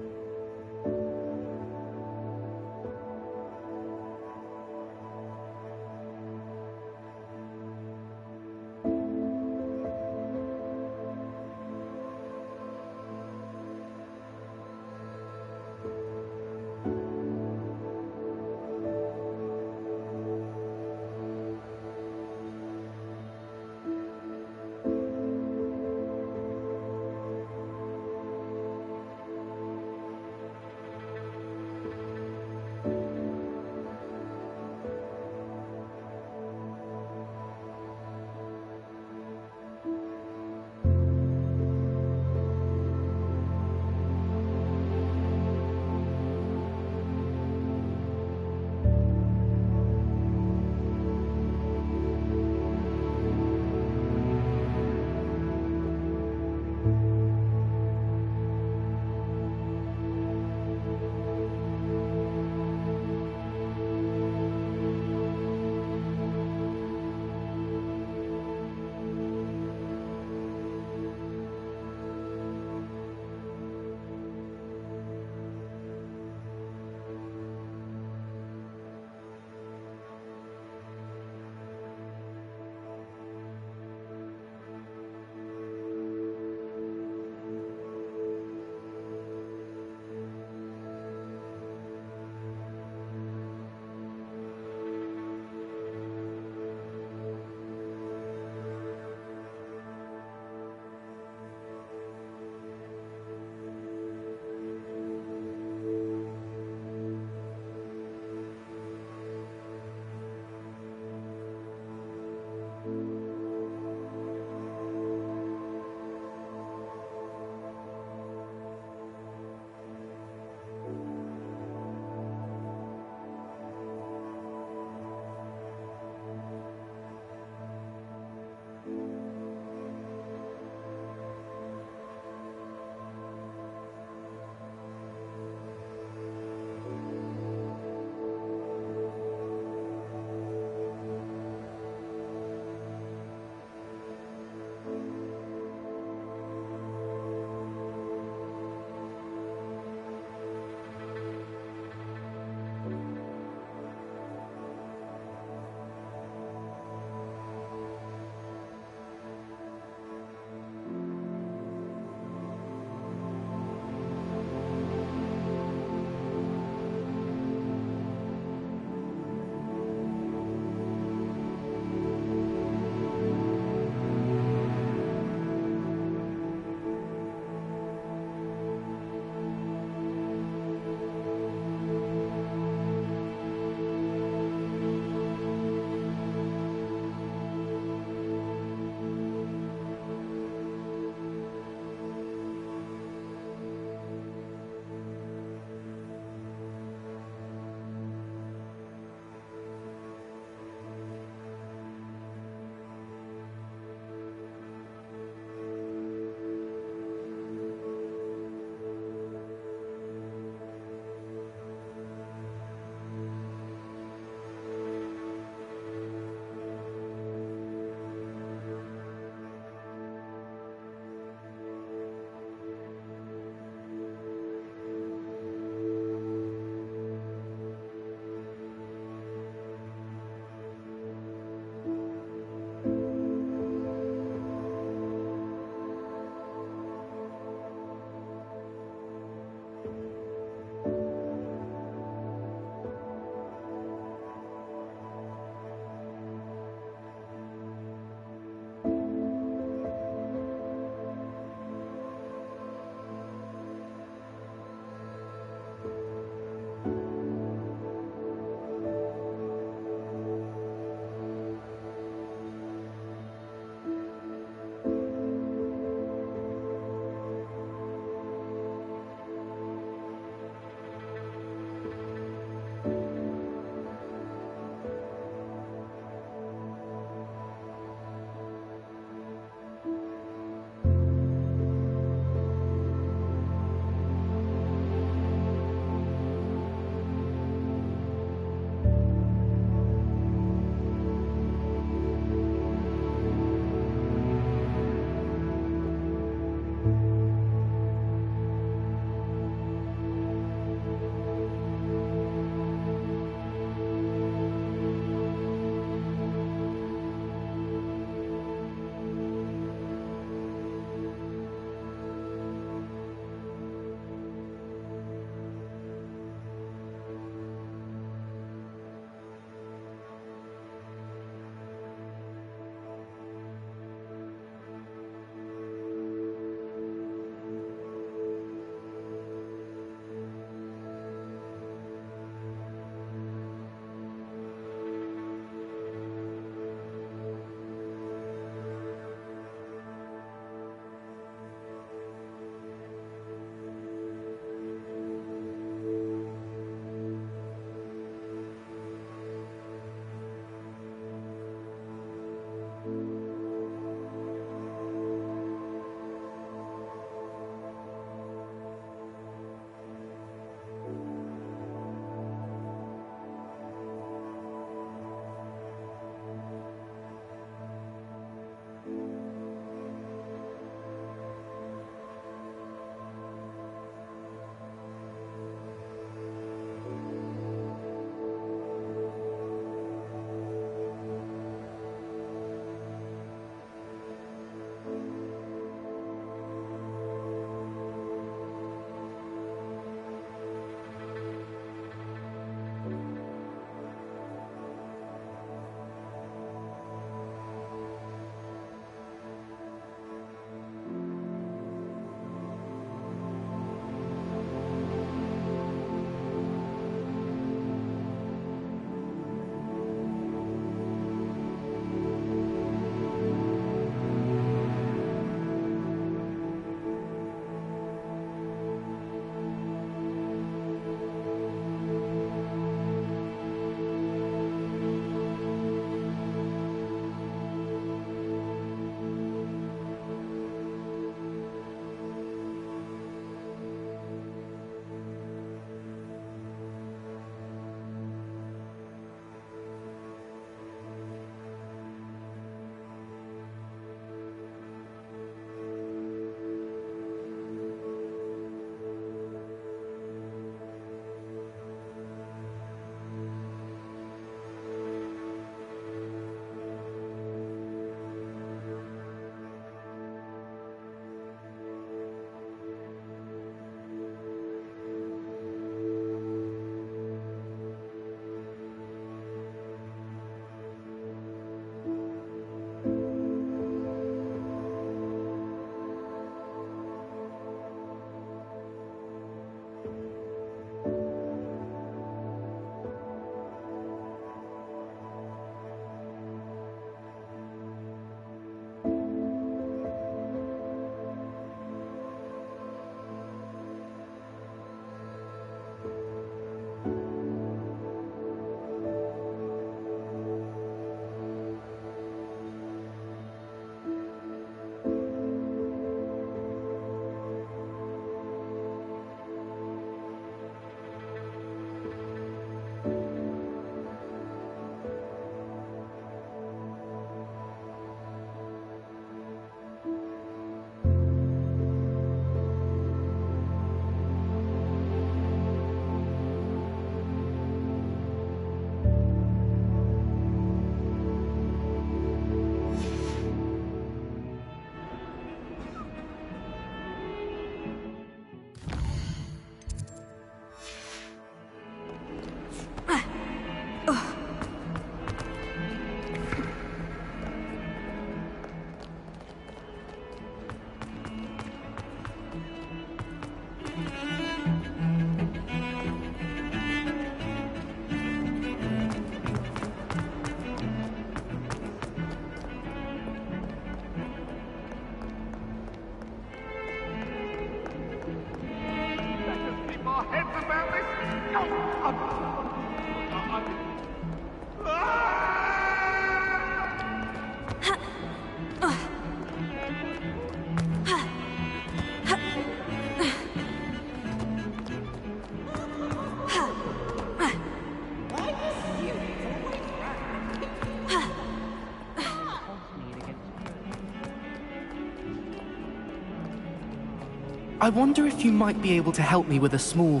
I wonder if you might be able to help me with a small,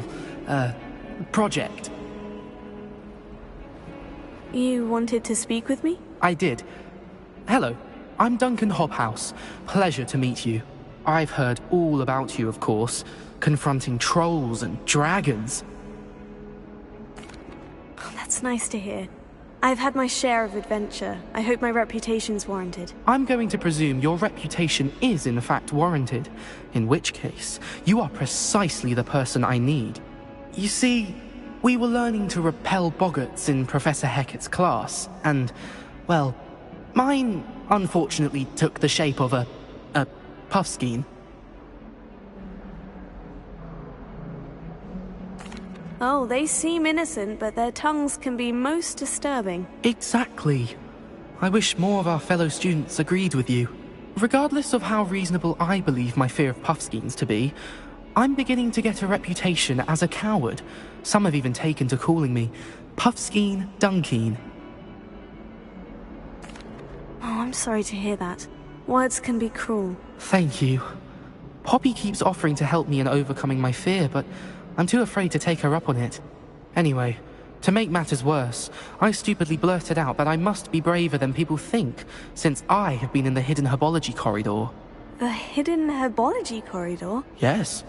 project. You wanted to speak with me? I did. Hello, I'm Duncan Hobhouse. Pleasure to meet you. I've heard all about you, of course, confronting trolls and dragons. Oh, that's nice to hear. I've had my share of adventure. I hope my reputation's warranted. I'm going to presume your reputation is in fact warranted, in which case, you are precisely the person I need. You see, we were learning to repel boggarts in Professor Hecat's class, and, well, mine unfortunately took the shape of a puffskein. Oh, they seem innocent, but their tongues can be most disturbing. Exactly. I wish more of our fellow students agreed with you. Regardless of how reasonable I believe my fear of puffskeins to be, I'm beginning to get a reputation as a coward. Some have even taken to calling me Puffskeen Dunkeen. Oh, I'm sorry to hear that. Words can be cruel. Thank you. Poppy keeps offering to help me in overcoming my fear, but I'm too afraid to take her up on it. Anyway, to make matters worse, I stupidly blurted out that I must be braver than people think, since I have been in the hidden herbology corridor. The hidden herbology corridor? Yes.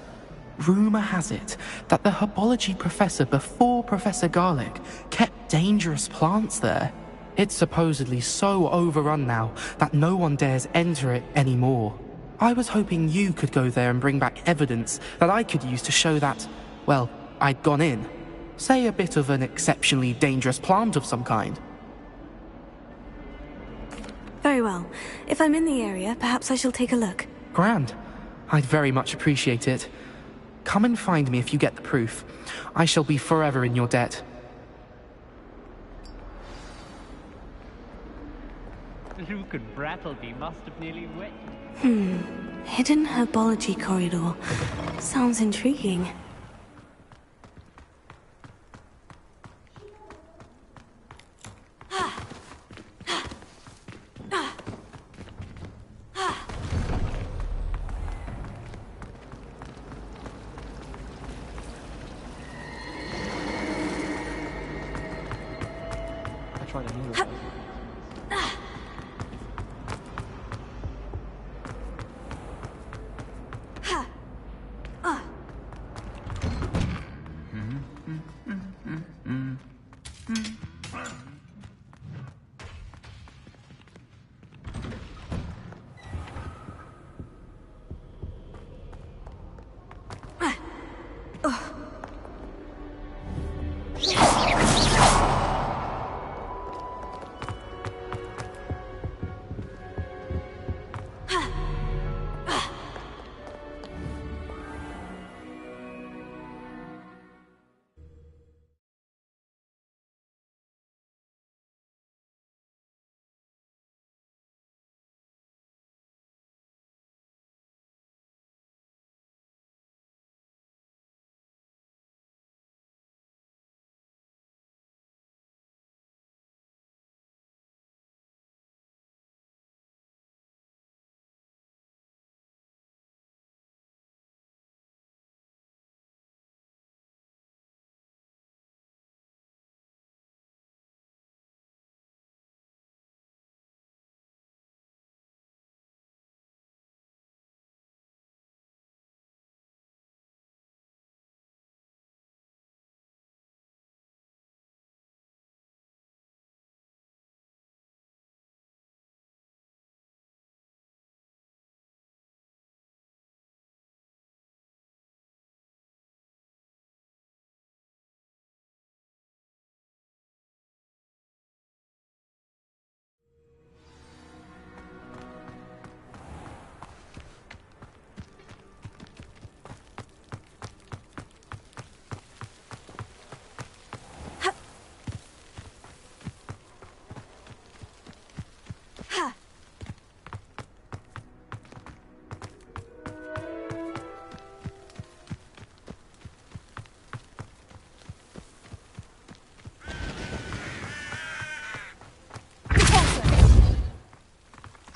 Rumour has it that the herbology professor before Professor Garlic kept dangerous plants there. It's supposedly so overrun now that no one dares enter it anymore. I was hoping you could go there and bring back evidence that I could use to show that, well, I'd gone in. Say a bit of an exceptionally dangerous plant of some kind. Very well. If I'm in the area, perhaps I shall take a look. Grand. I'd very much appreciate it. Come and find me if you get the proof. I shall be forever in your debt. Luke and Brattleby must have nearly wet. Hidden herbology corridor. Sounds intriguing.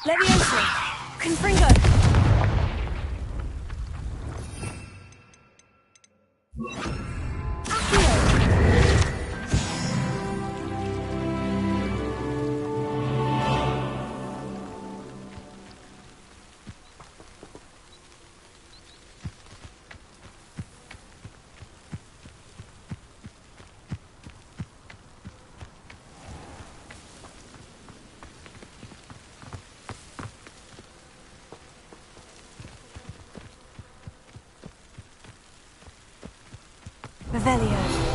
Levioso! Confringo! Revelio.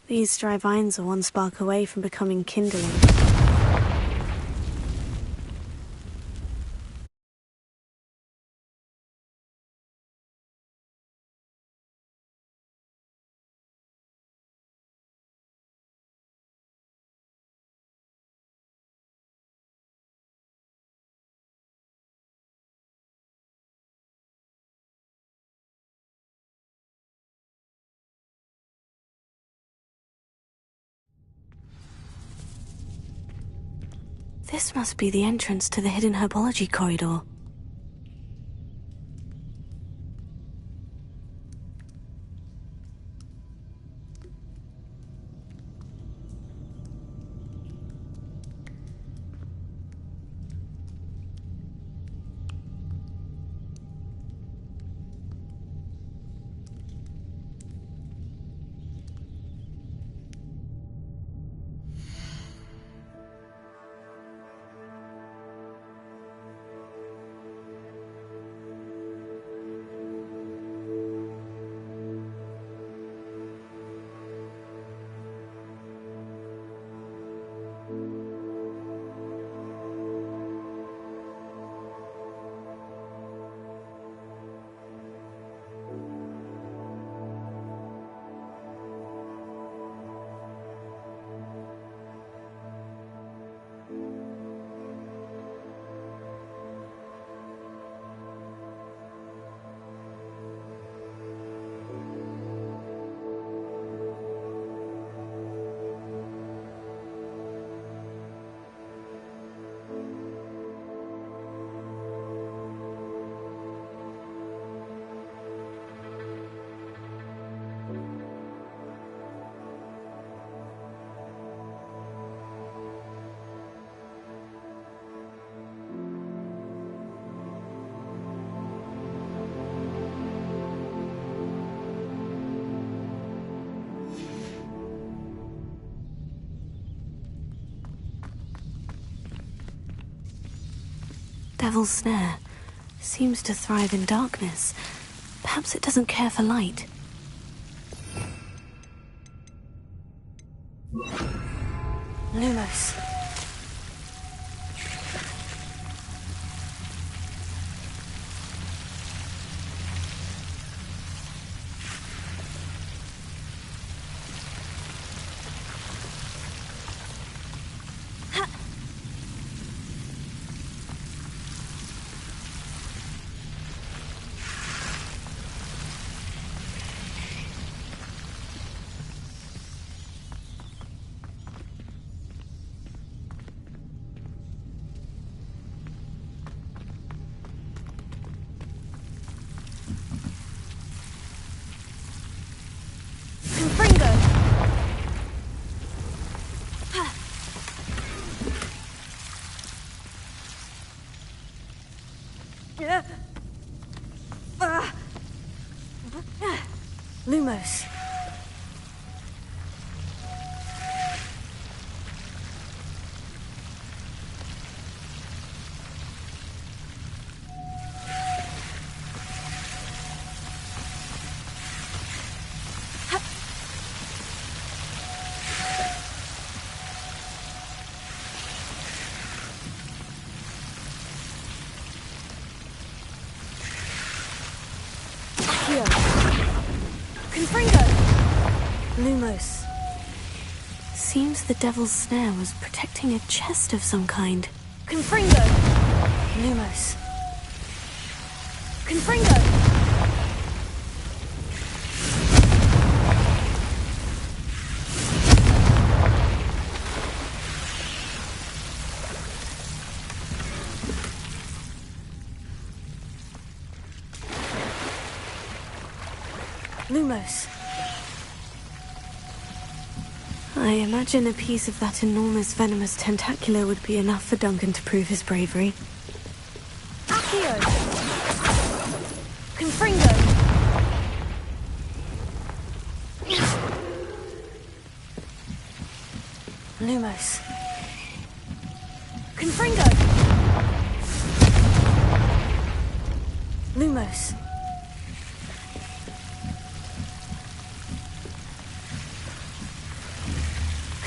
These dry vines are one spark away from becoming kindling. This must be the entrance to the hidden herbology corridor. Devil's Snare seems to thrive in darkness. Perhaps it doesn't care for light. Lumos. Lumos. Lumos. Seems the devil's snare was protecting a chest of some kind. Confringo! Lumos. Confringo! Lumos. I imagine a piece of that enormous venomous tentacular would be enough for Duncan to prove his bravery. Accio! Confringo! Lumos. Confringo! Lumos.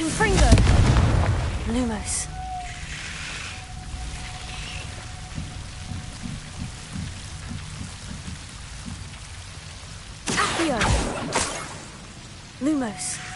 Confringo! Lumos. Accio! Lumos.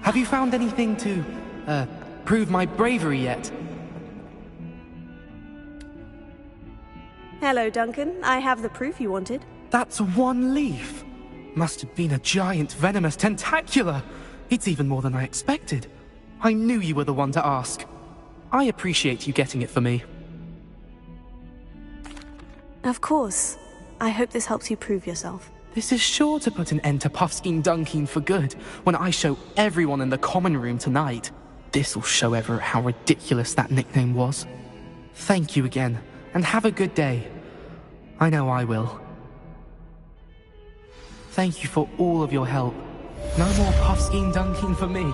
Have you found anything to, prove my bravery yet? Hello, Duncan. I have the proof you wanted. That's one leaf. Must have been a giant venomous tentacula. It's even more than I expected. I knew you were the one to ask. I appreciate you getting it for me. Of course. I hope this helps you prove yourself. This is sure to put an end to Puffskein Dunkeen for good when I show everyone in the common room tonight. This'll show Everett how ridiculous that nickname was. Thank you again, and have a good day. I know I will. Thank you for all of your help. No more Puffskein Dunkeen for me.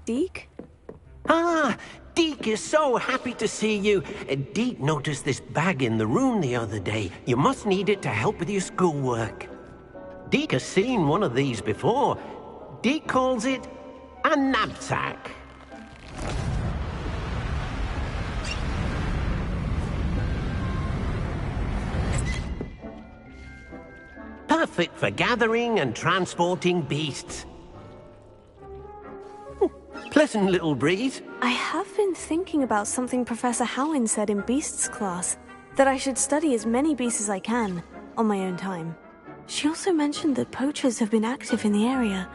Deke? Ah, Deke is so happy to see you. Deke noticed this bag in the room the other day. You must need it to help with your schoolwork. Deke has seen one of these before. Deke calls it a knapsack. Perfect for gathering and transporting beasts. Pleasant little breeze. I have been thinking about something Professor Howin said in Beasts class, that I should study as many beasts as I can, on my own time. She also mentioned that poachers have been active in the area,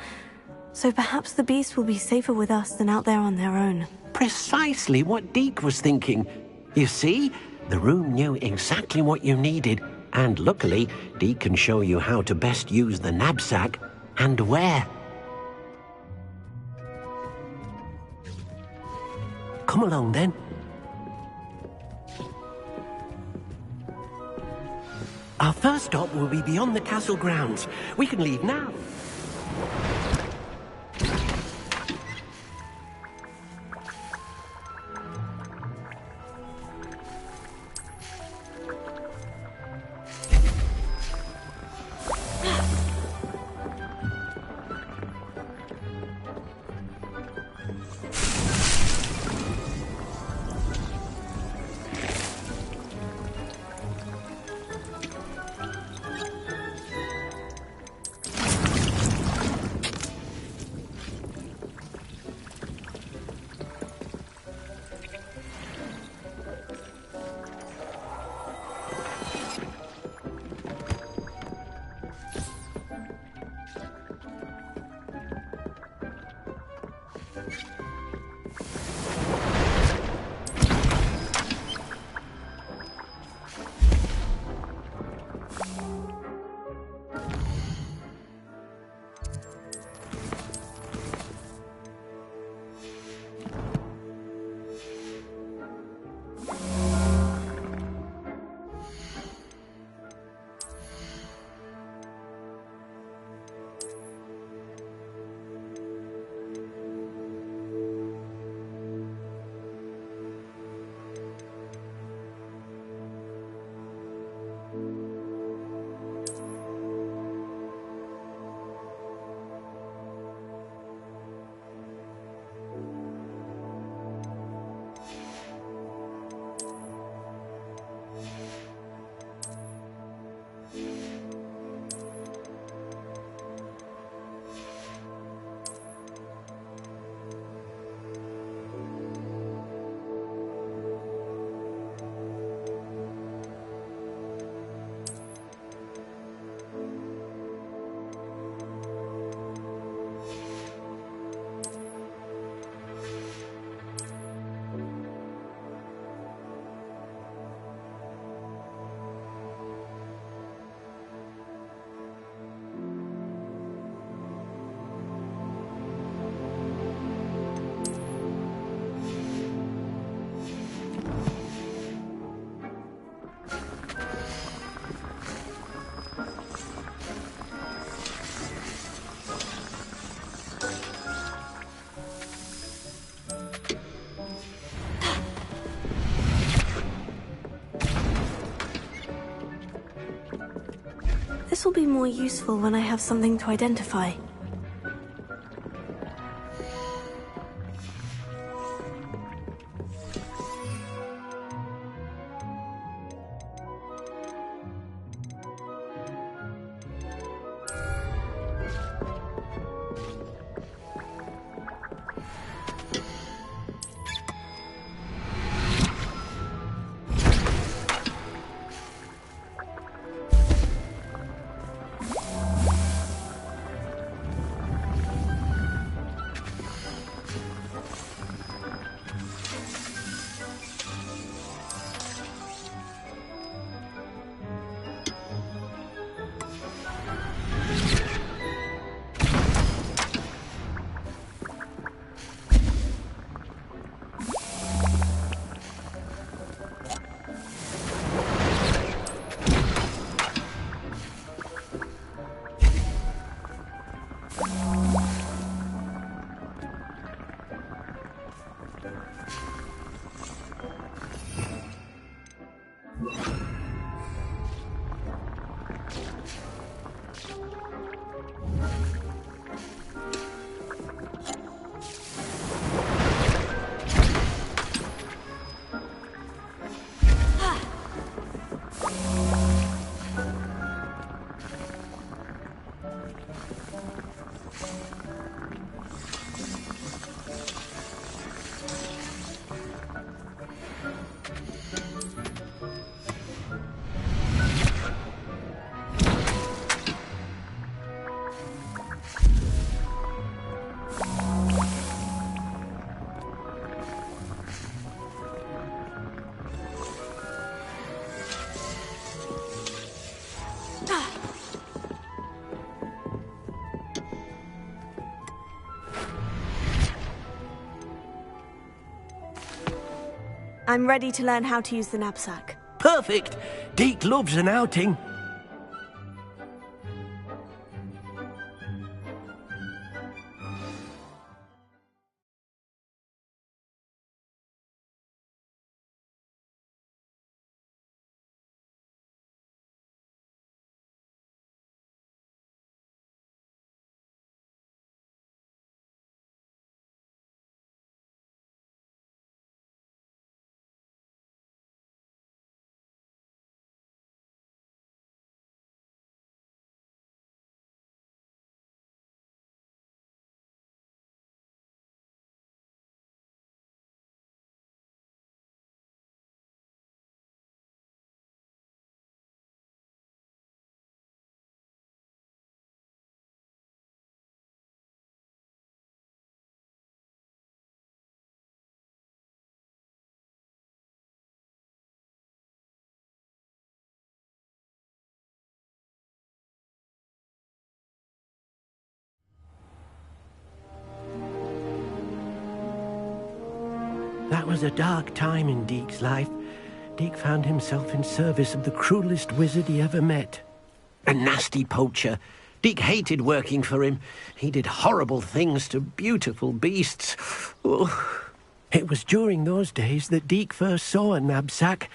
so perhaps the beasts will be safer with us than out there on their own. Precisely what Deke was thinking. You see, the room knew exactly what you needed, and luckily, Deke can show you how to best use the knapsack and where. Come along, then. Our first stop will be beyond the castle grounds. We can leave now. This will be more useful when I have something to identify. I'm ready to learn how to use the knapsack. Perfect! Deke loves an outing. That was a dark time in Deke's life. Deke found himself in service of the cruelest wizard he ever met. A nasty poacher. Deke hated working for him. He did horrible things to beautiful beasts. Oh. It was during those days that Deke first saw a knapsack.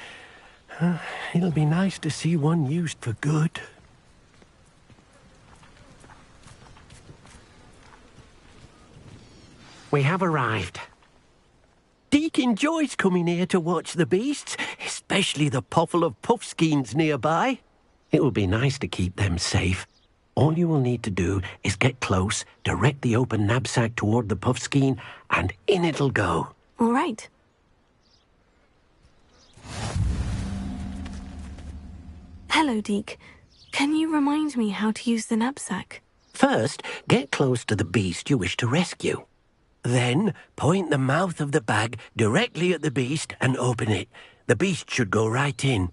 It'll be nice to see one used for good. We have arrived. Deke enjoys coming here to watch the beasts, especially the puffle of puffskeins nearby. It will be nice to keep them safe. All you will need to do is get close, direct the open knapsack toward the puffskein, and in it'll go. All right. Hello, Deke. Can you remind me how to use the knapsack? First, get close to the beast you wish to rescue. Then, point the mouth of the bag directly at the beast and open it. The beast should go right in.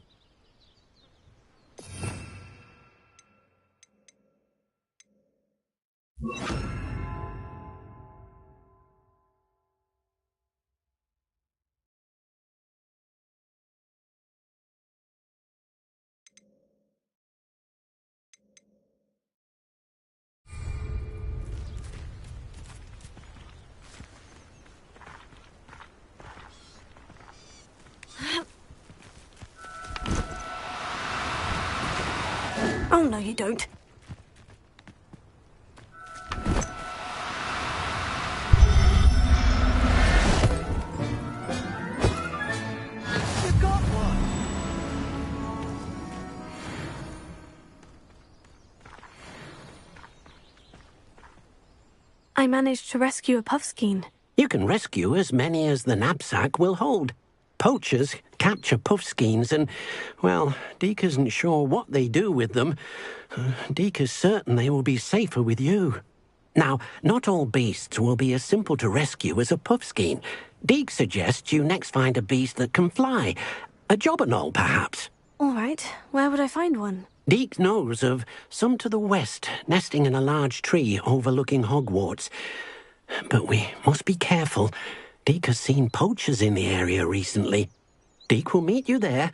Oh, no, you don't. You got one! I managed to rescue a puffskein. You can rescue as many as the knapsack will hold. Poachers capture puffskeins and, well, Deke isn't sure what they do with them. Deke is certain they will be safer with you. Now, not all beasts will be as simple to rescue as a puffskein. Deke suggests you next find a beast that can fly. A jobberknoll, perhaps. All right. Where would I find one? Deke knows of some to the west, nesting in a large tree overlooking Hogwarts. But we must be careful. Deke has seen poachers in the area recently. Deke will meet you there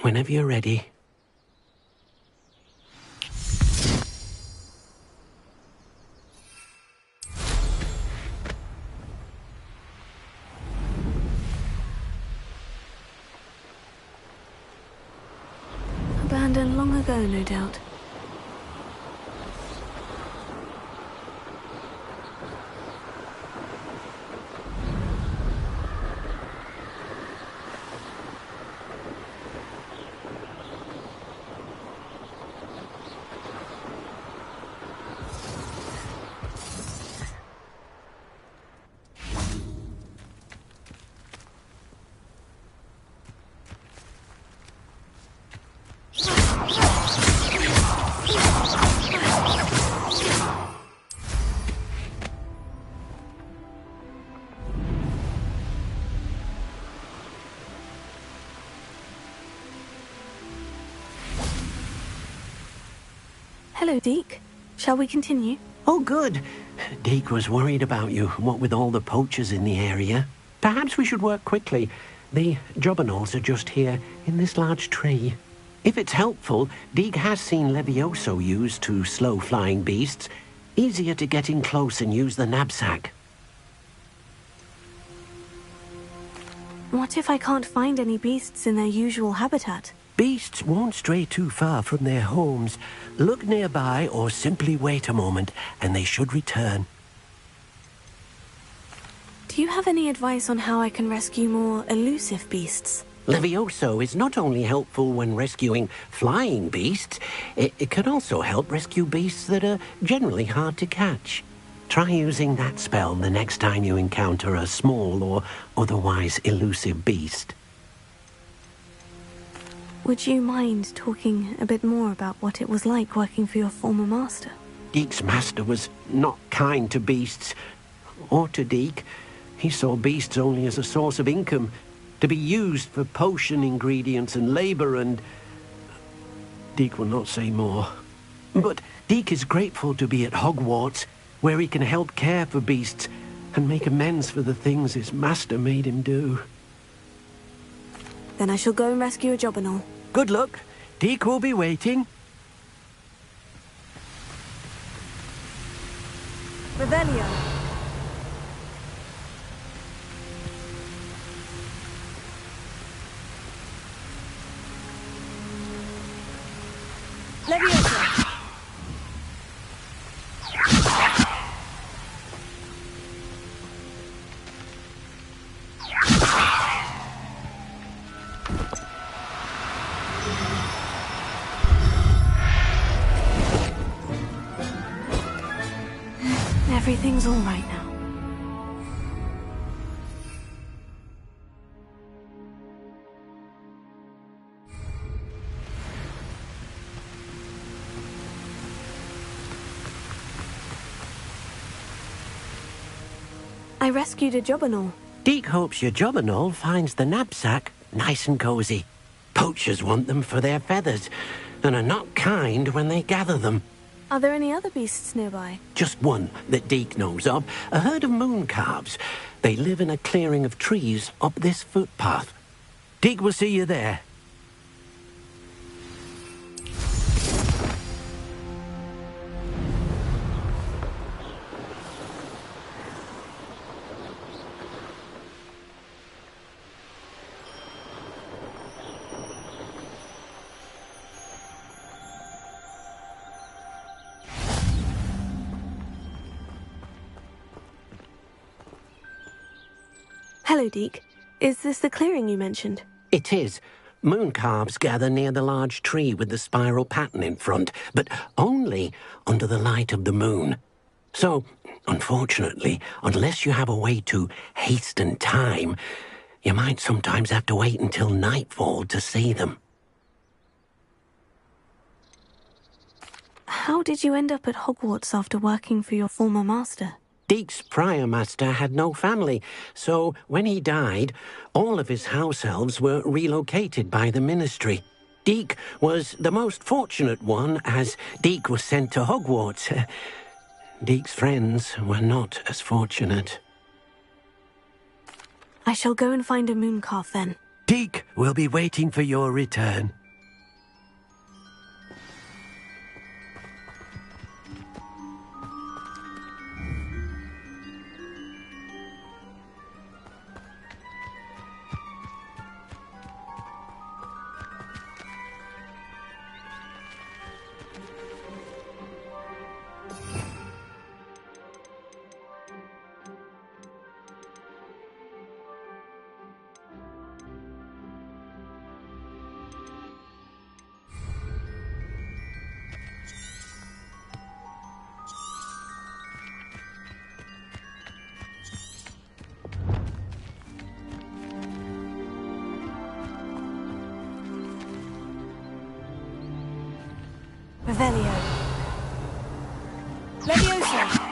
whenever you're ready. Abandoned long ago, no doubt. Hello, Deke. Shall we continue? Oh, good. Deke was worried about you, what with all the poachers in the area. Perhaps we should work quickly. The Jobberknolls are just here, in this large tree. If it's helpful, Deeg has seen Levioso used to slow flying beasts. Easier to get in close and use the knapsack. What if I can't find any beasts in their usual habitat? Beasts won't stray too far from their homes. Look nearby or simply wait a moment, and they should return. Do you have any advice on how I can rescue more elusive beasts? Levioso is not only helpful when rescuing flying beasts, it can also help rescue beasts that are generally hard to catch. Try using that spell the next time you encounter a small or otherwise elusive beast. Would you mind talking a bit more about what it was like working for your former master? Deek's master was not kind to beasts, or to Deek. He saw beasts only as a source of income, to be used for potion ingredients and labor, and Deek will not say more. But Deek is grateful to be at Hogwarts, where he can help care for beasts and make amends for the things his master made him do. Then I shall go and rescue a Jobberknoll. Good luck. Deek will be waiting. Revelio. Leviosa. Everything's all right now. I rescued a Jobberknoll. Deek hopes your Jobberknoll finds the knapsack nice and cozy. Poachers want them for their feathers, and are not kind when they gather them. Are there any other beasts nearby? Just one that Deek knows of, a herd of moon calves. They live in a clearing of trees up this footpath. Deek will see you there. Hello, Deek. Is this the clearing you mentioned? It is. Moon calves gather near the large tree with the spiral pattern in front, but only under the light of the moon. So, unfortunately, unless you have a way to hasten time, you might sometimes have to wait until nightfall to see them. How did you end up at Hogwarts after working for your former master? Deek's prior master had no family, so when he died, all of his house elves were relocated by the ministry. Deek was the most fortunate one, as Deek was sent to Hogwarts. Deek's friends were not as fortunate. I shall go and find a mooncalf then. Deek will be waiting for your return. Revelio. Leviosa.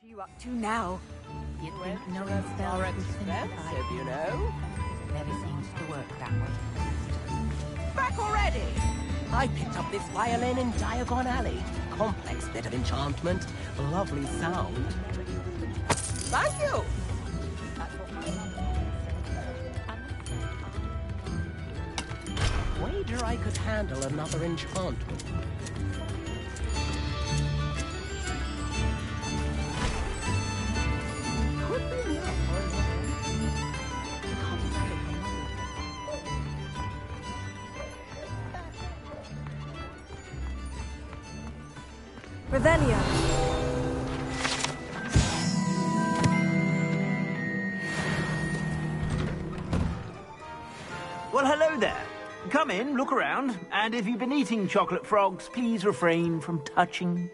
you up to now? You'd think knowing spells was simplified, you know? Never seems to work that way. Back already! I picked up this violin in Diagon Alley. Complex bit of enchantment. Lovely sound. Thank you! Wager I could handle another enchantment. Revelio. Well, hello there. Come in, look around, and if you've been eating chocolate frogs, please refrain from touching.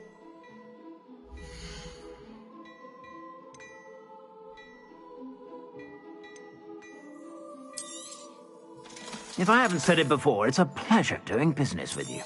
If I haven't said it before, it's a pleasure doing business with you.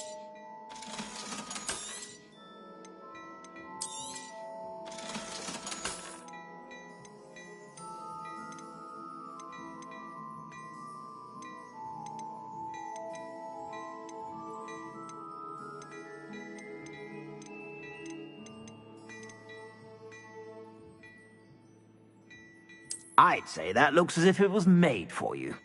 I'd say that looks as if it was made for you.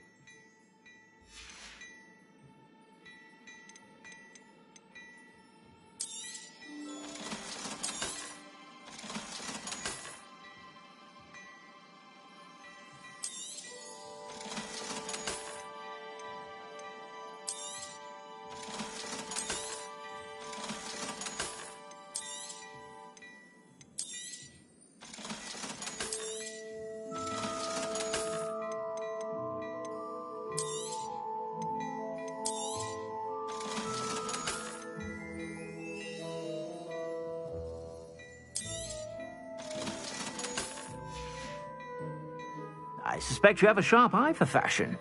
I suspect you have a sharp eye for fashion.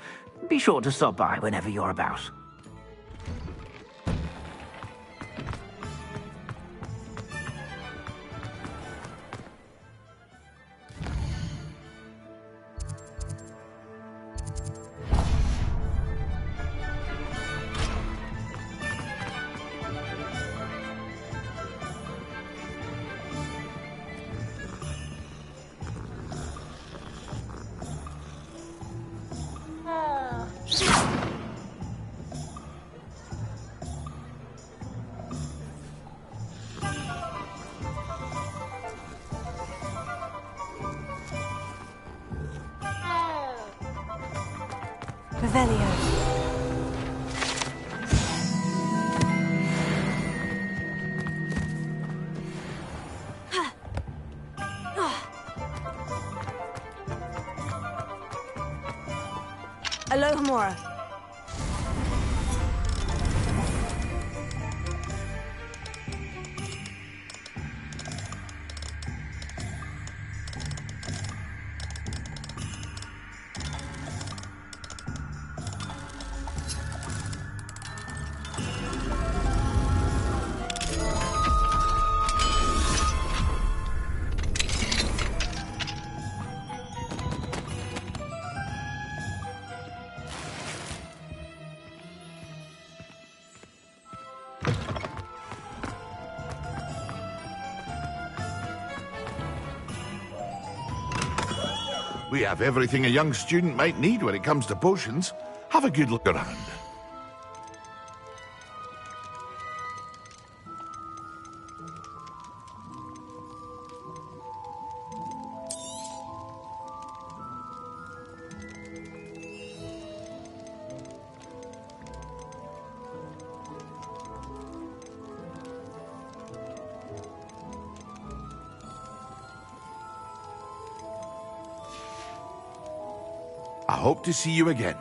Be sure to stop by whenever you're about. Revelio. Alohomora. We have everything a young student might need when it comes to potions. Have a good look around. I hope to see you again.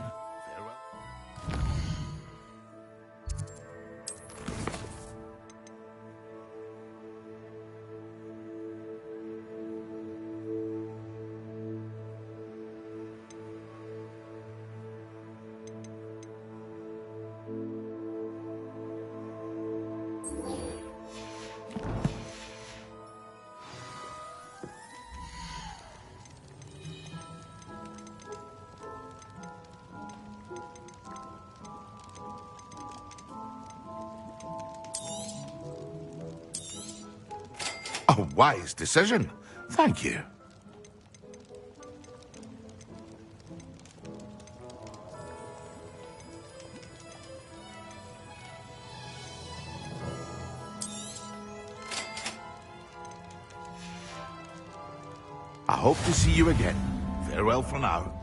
A wise decision. Thank you. I hope to see you again. Farewell for now.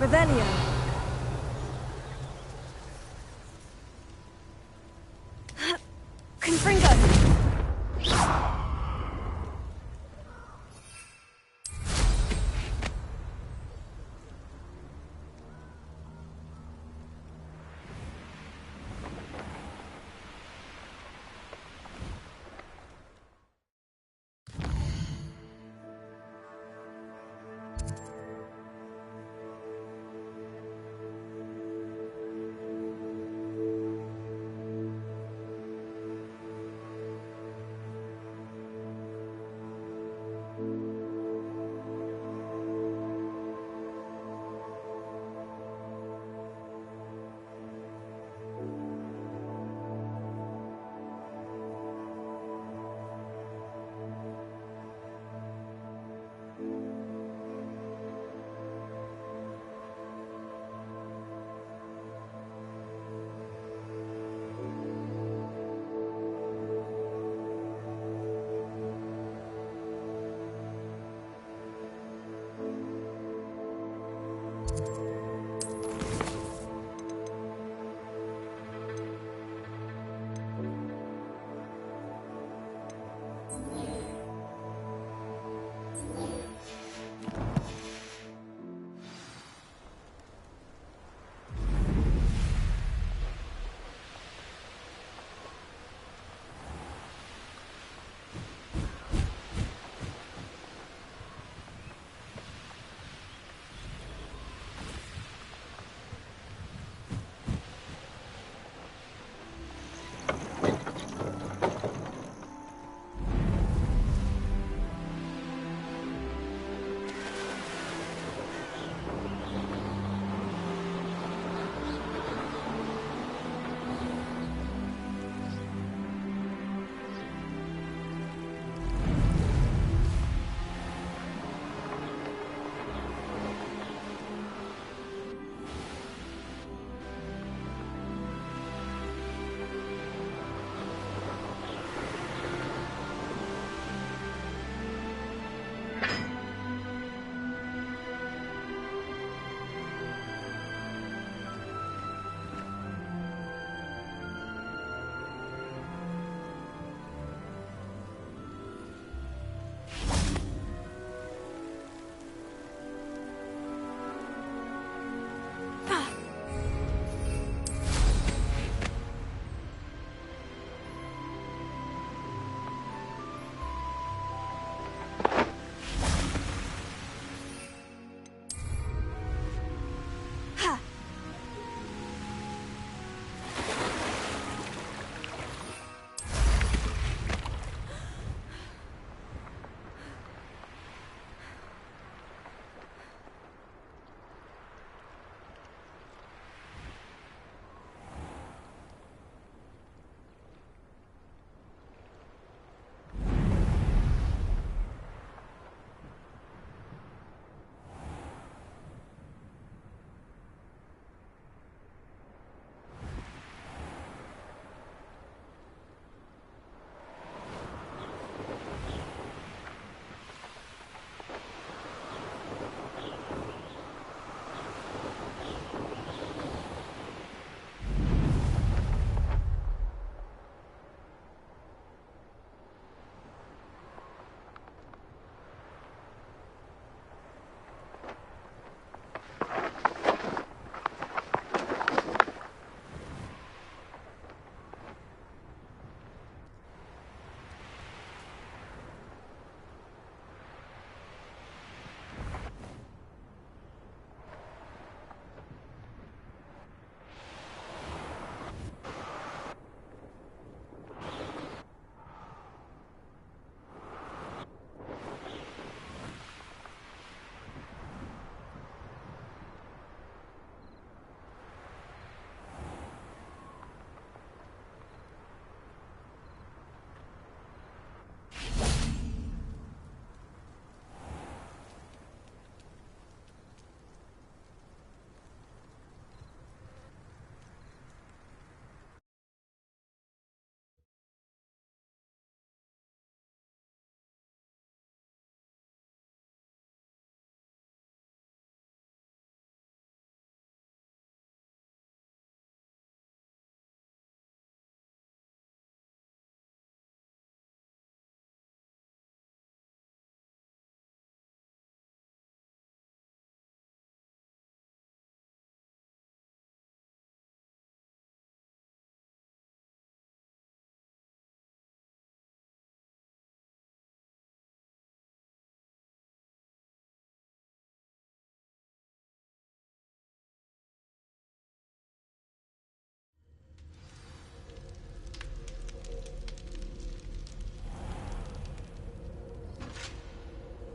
Revelio. Confringo.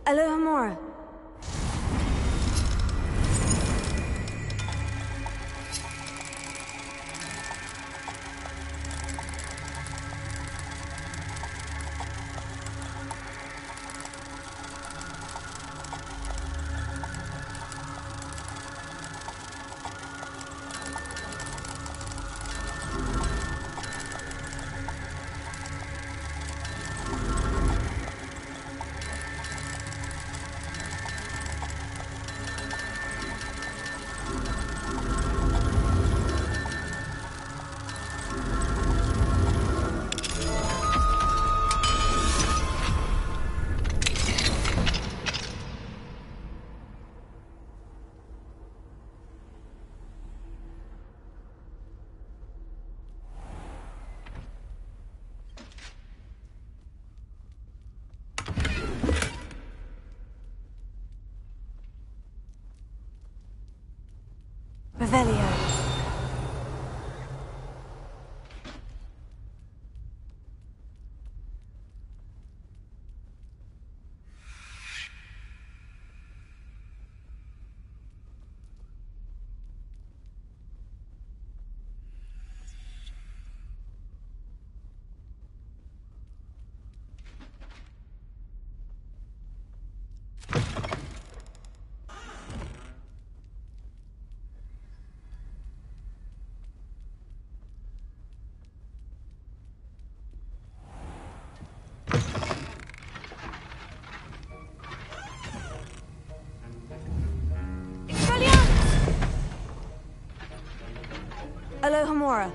Alohomora. Revelio. Alohomora.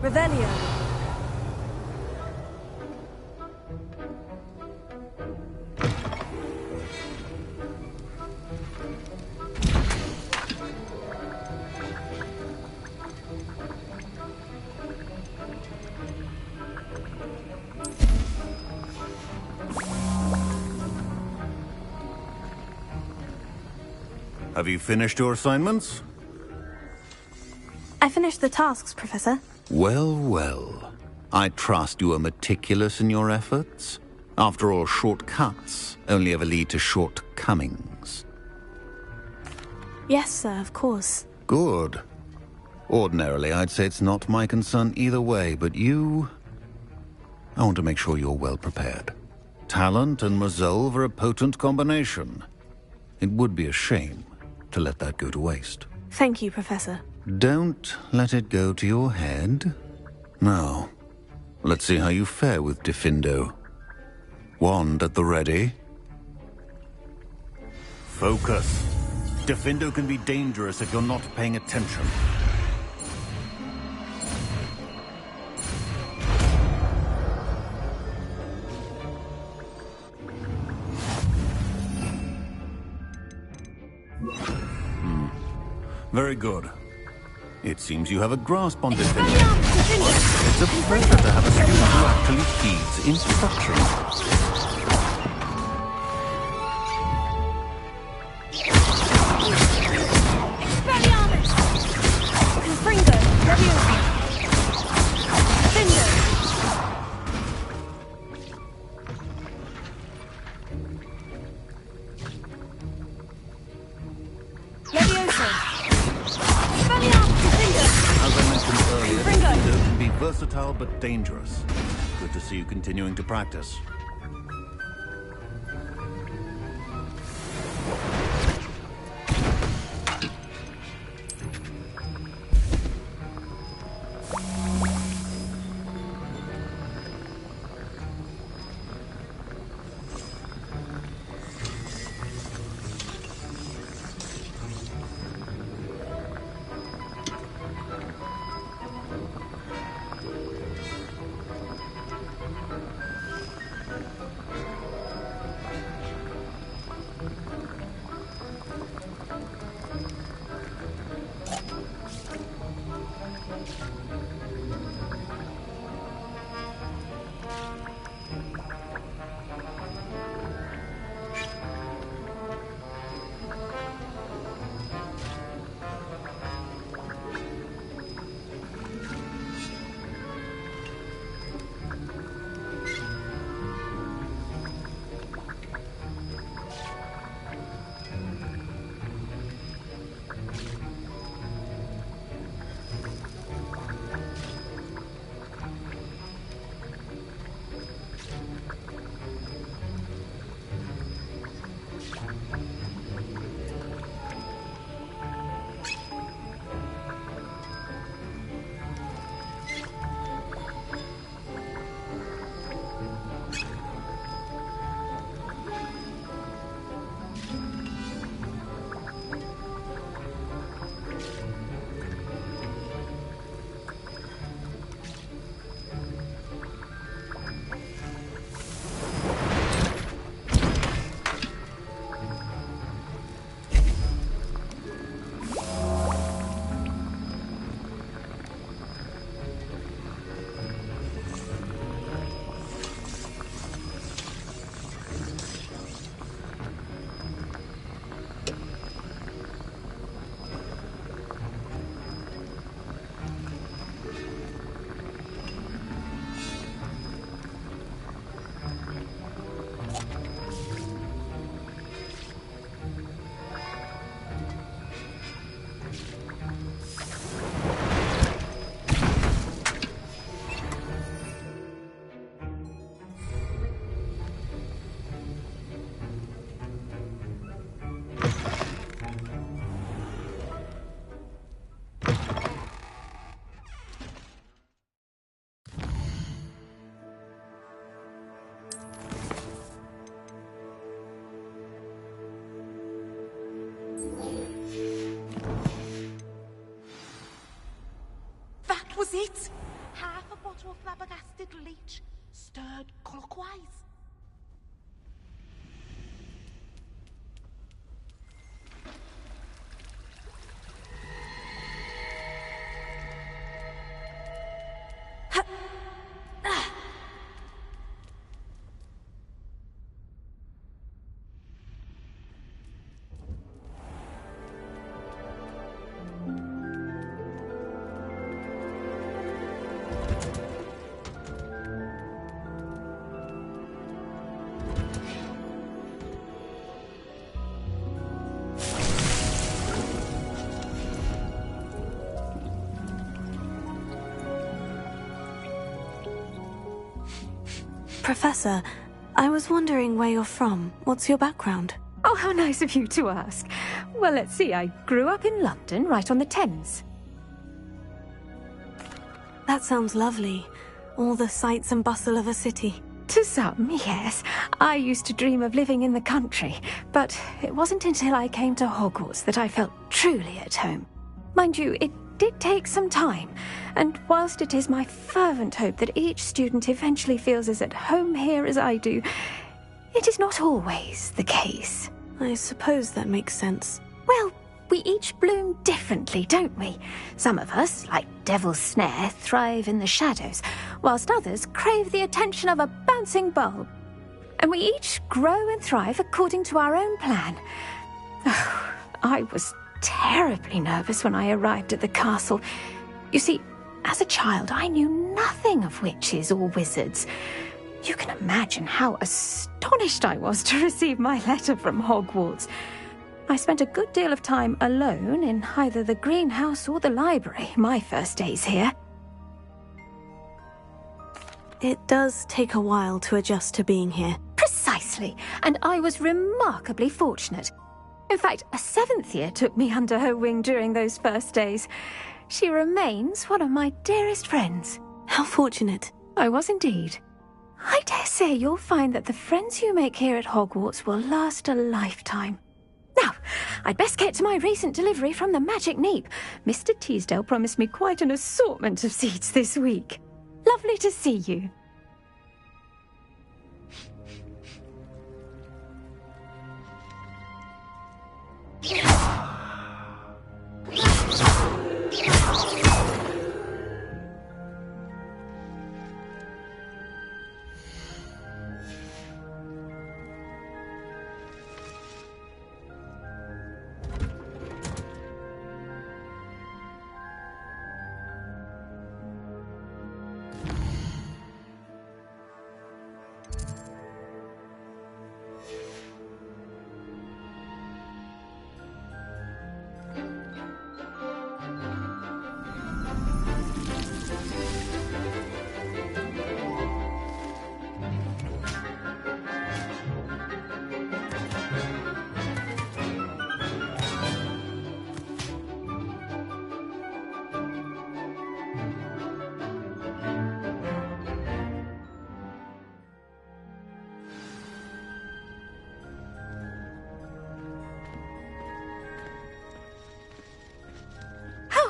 Revelio. Have you finished your assignments? I finished the tasks, Professor. Well, well. I trust you are meticulous in your efforts. After all, shortcuts only ever lead to shortcomings. Yes, sir, of course. Good. Ordinarily, I'd say it's not my concern either way, but you... I want to make sure you're well prepared. Talent and resolve are a potent combination. It would be a shame to let that go to waste. Thank you, Professor. Don't let it go to your head. Now, let's see how you fare with Diffindo. Wand at the ready. Focus. Diffindo can be dangerous if you're not paying attention. Very good. It seems you have a grasp on Diffindo. It's a pleasure to have a student who actually heeds instructions. Versatile but dangerous. Good to see you continuing to practice. That was it! Half a bottle of flabbergasted leech, stirred clockwise. Professor, I was wondering where you're from. What's your background? Oh, how nice of you to ask. Well, let's see. I grew up in London, right on the Thames. That sounds lovely. All the sights and bustle of a city. To some, yes. I used to dream of living in the country, but it wasn't until I came to Hogwarts that I felt truly at home. Mind you, it did take some time, and whilst it is my fervent hope that each student eventually feels as at home here as I do, it is not always the case. I suppose that makes sense. Well, we each bloom differently, don't we? Some of us, like Devil's Snare, thrive in the shadows, whilst others crave the attention of a bouncing bulb. And we each grow and thrive according to our own plan. Oh, I was terribly nervous when I arrived at the castle. You see, as a child, I knew nothing of witches or wizards. You can imagine how astonished I was to receive my letter from Hogwarts. I spent a good deal of time alone in either the greenhouse or the library my first days here. It does take a while to adjust to being here. Precisely, and I was remarkably fortunate. In fact, a 7th year took me under her wing during those first days. She remains one of my dearest friends. How fortunate. I was indeed. I dare say you'll find that the friends you make here at Hogwarts will last a lifetime. Now, I'd best get to my recent delivery from the Magic Neep. Mr. Teasdale promised me quite an assortment of seeds this week. Lovely to see you.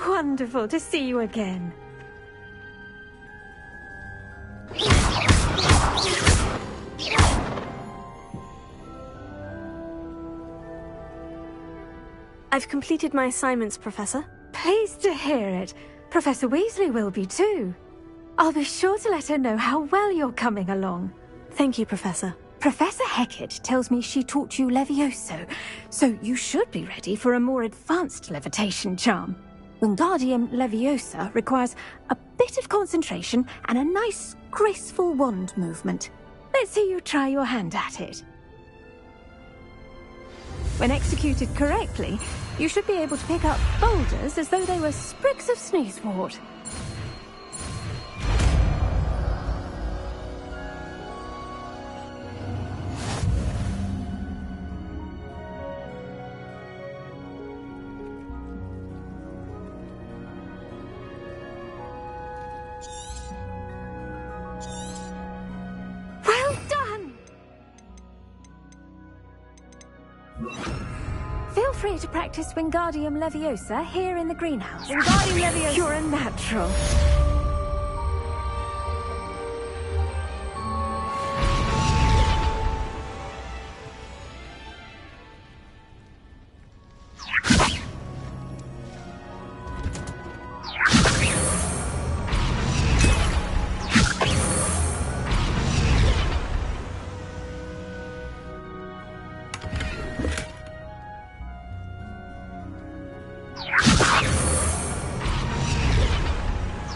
Wonderful to see you again. I've completed my assignments, Professor. Pleased to hear it. Professor Weasley will be too. I'll be sure to let her know how well you're coming along. Thank you, Professor. Professor Hecat tells me she taught you Levioso, so you should be ready for a more advanced levitation charm. Wingardium Leviosa requires a bit of concentration and a nice, graceful wand movement. Let's see you try your hand at it. When executed correctly, you should be able to pick up boulders as though they were sprigs of sneezewort. Feel free to practice Wingardium Leviosa here in the greenhouse. Wingardium Leviosa! You're a natural.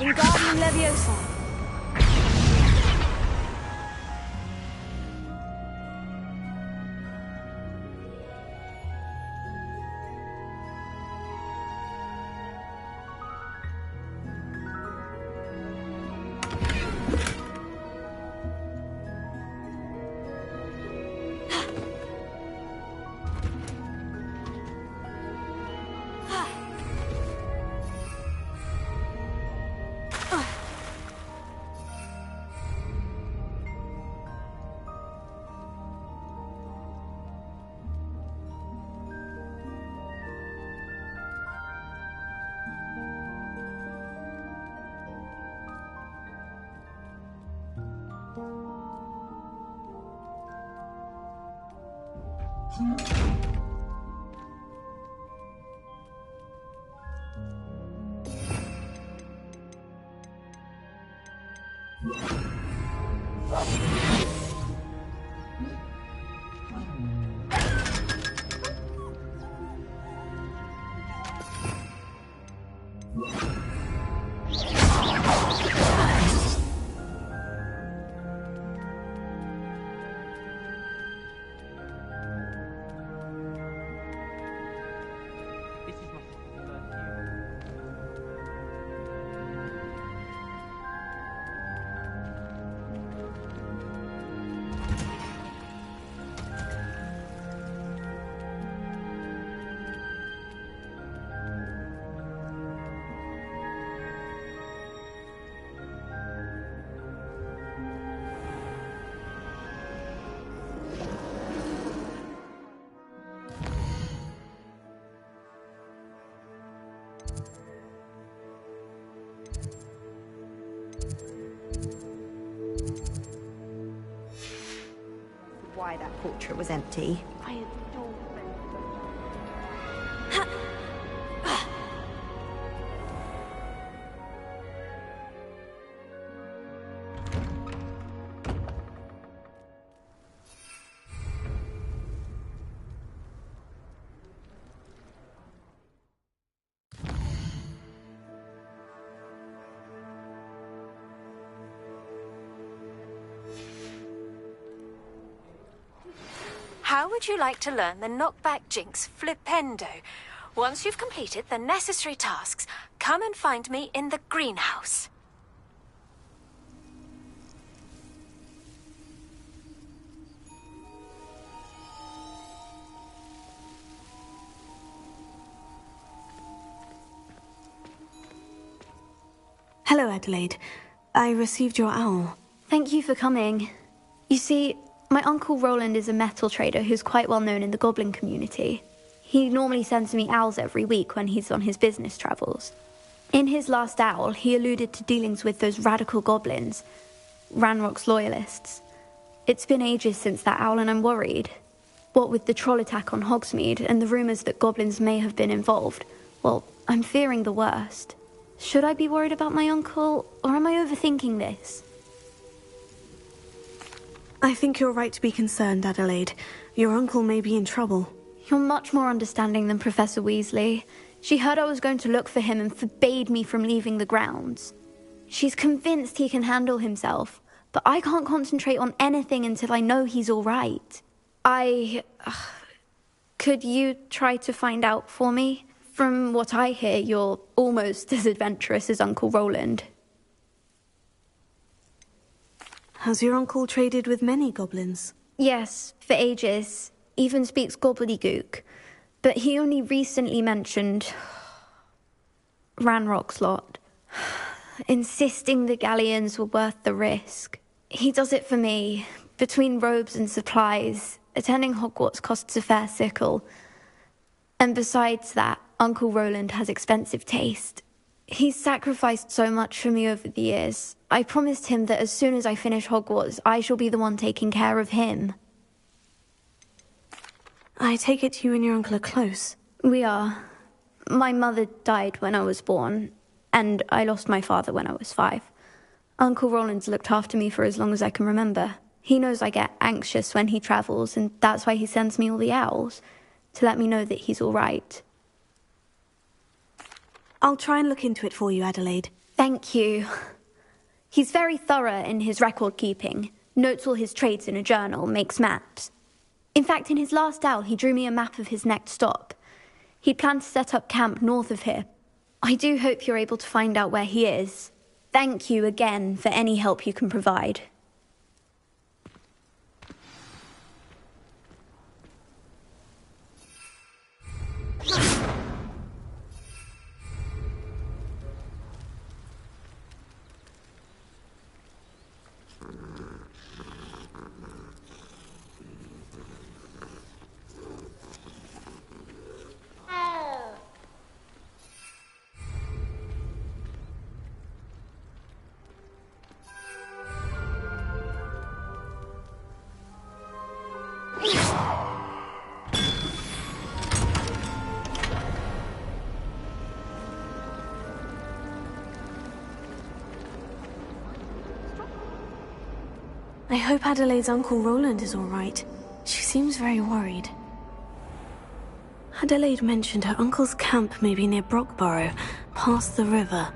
Wingardium Leviosa. Why that portrait was empty. I adore How would you like to learn the knockback jinx flipendo? Once you've completed the necessary tasks, come and find me in the greenhouse. Hello, Adelaide. I received your owl. Thank you for coming. You see, my uncle Roland is a metal trader who's quite well known in the goblin community. He normally sends me owls every week when he's on his business travels. In his last owl, he alluded to dealings with those radical goblins, Ranrock's loyalists. It's been ages since that owl and I'm worried. What with the troll attack on Hogsmeade and the rumours that goblins may have been involved, well, I'm fearing the worst. Should I be worried about my uncle, or am I overthinking this? I think you're right to be concerned, Adelaide. Your uncle may be in trouble. You're much more understanding than Professor Weasley. She heard I was going to look for him and forbade me from leaving the grounds. She's convinced he can handle himself, but I can't concentrate on anything until I know he's all right. Could you try to find out for me? From what I hear, you're almost as adventurous as Uncle Roland. Has your uncle traded with many goblins? Yes, for ages. Even speaks gobbledygook. But he only recently mentioned Ranrock's lot, insisting the galleons were worth the risk. He does it for me. Between robes and supplies, attending Hogwarts costs a fair sickle. And besides that, Uncle Roland has expensive taste. He's sacrificed so much for me over the years. I promised him that as soon as I finish Hogwarts, I shall be the one taking care of him. I take it you and your uncle are close. We are. My mother died when I was born, and I lost my father when I was 5. Uncle Roland's looked after me for as long as I can remember. He knows I get anxious when he travels, and that's why he sends me all the owls, to let me know that he's all right. I'll try and look into it for you, Adelaide. Thank you. He's very thorough in his record keeping, notes all his trades in a journal, makes maps. In fact, in his last owl, he drew me a map of his next stop. He planned to set up camp north of here. I do hope you're able to find out where he is. Thank you again for any help you can provide. I hope Adelaide's Uncle Roland is all right. She seems very worried. Adelaide mentioned her uncle's camp may be near Brockborough, past the river.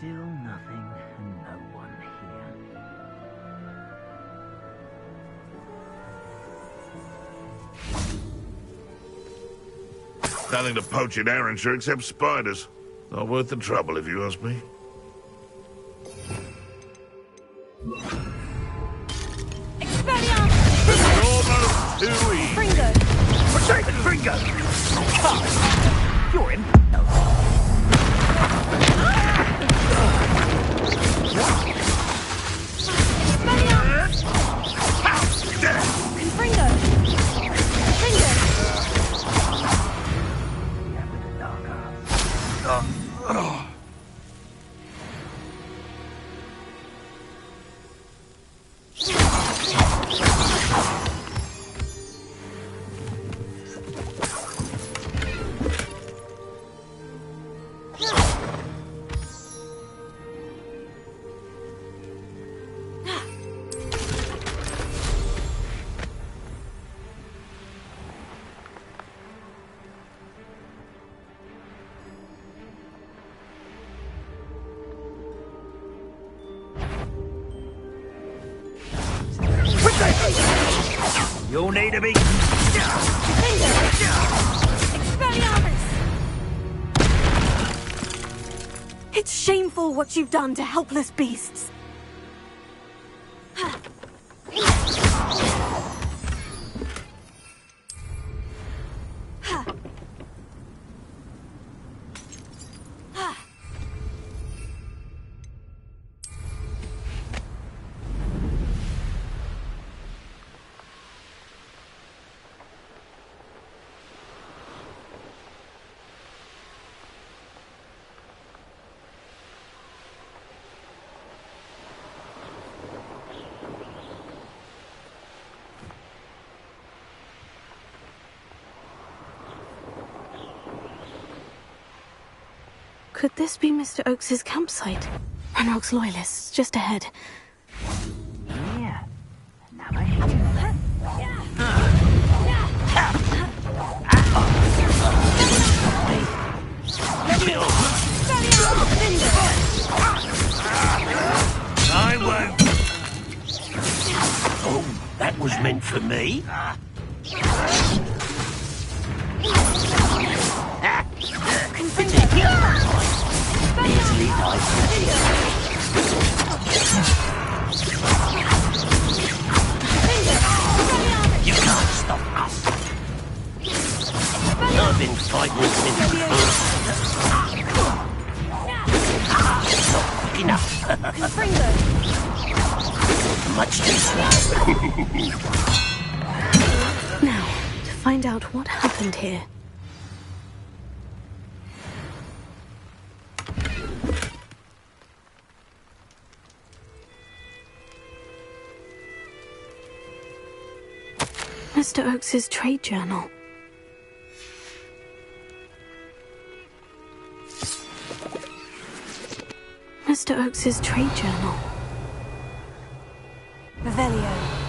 Still nothing and no one here. Nothing to poach in Arrynshire except spiders. Not worth the trouble, if you ask me. Almost too easy. Fringo! Protect it, Fringo! You're in. Fringo! You'll need to be... It's shameful what you've done to helpless beasts. Could this be Mr. Oakes's campsite? Ranrock's loyalists, just ahead. Yeah. Now I hit I won't. Oh, that was meant for me. Easily You can't stop us. I've been fighting since the not quick enough. Much too slow. Now, to find out what happened here. Mr. Oakes's trade journal. Mr. Oakes's trade journal. Revelio.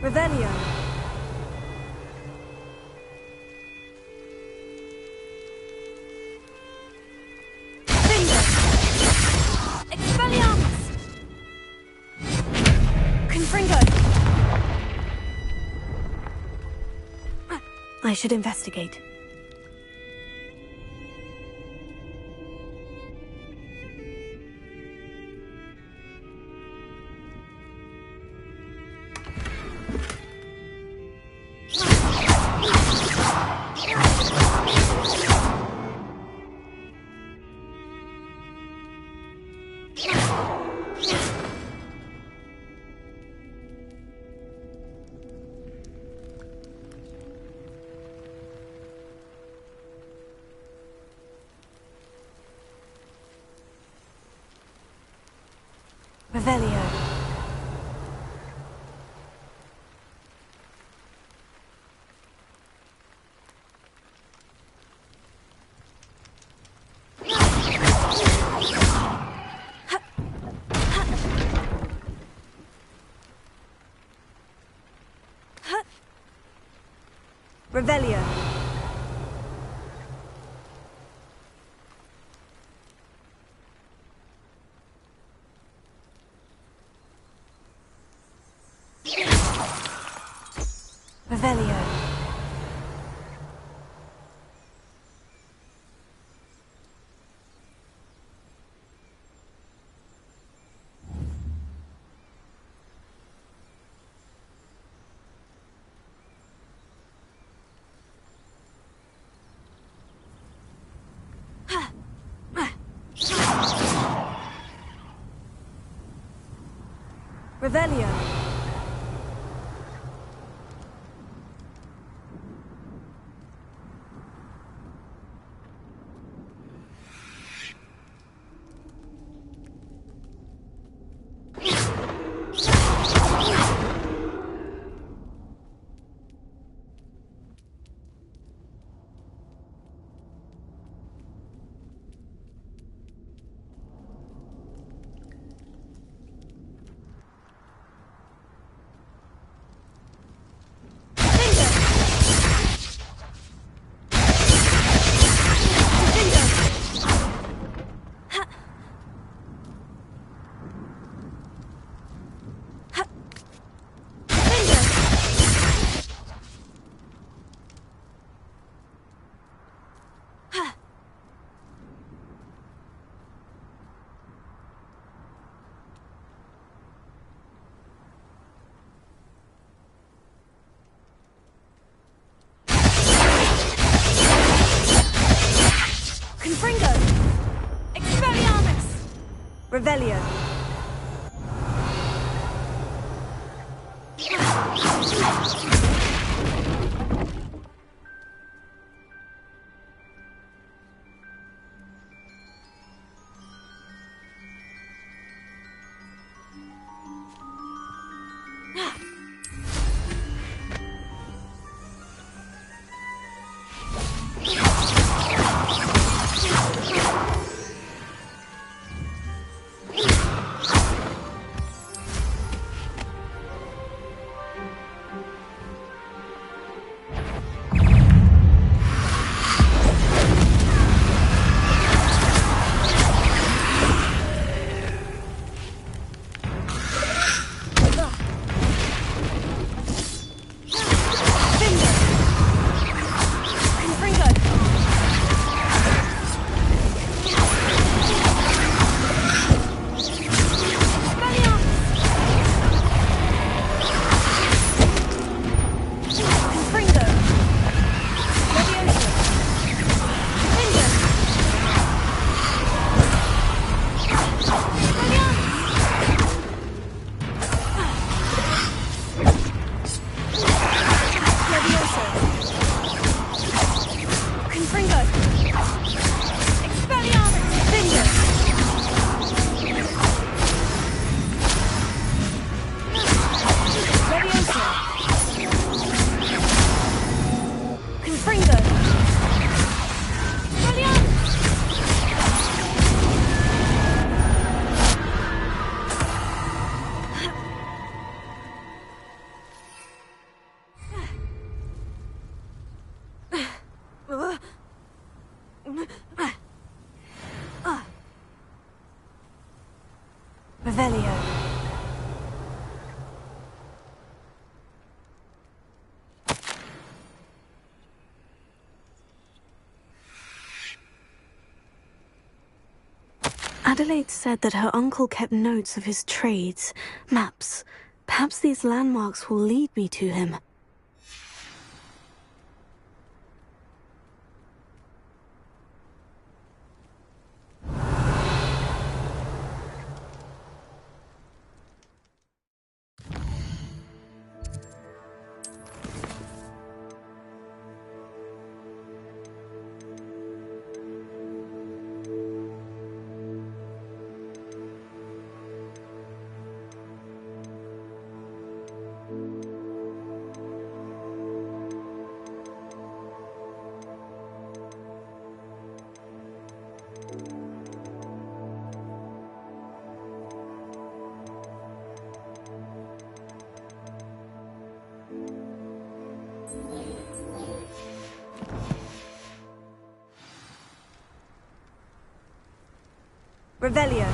Revelio. Expelliarmus! Confringo! I should investigate. Revelio. Revelio. Revelio. Revelio. Revelio. Revelio. Adelaide said that her uncle kept notes of his trades, maps. Perhaps these landmarks will lead me to him. Revelio.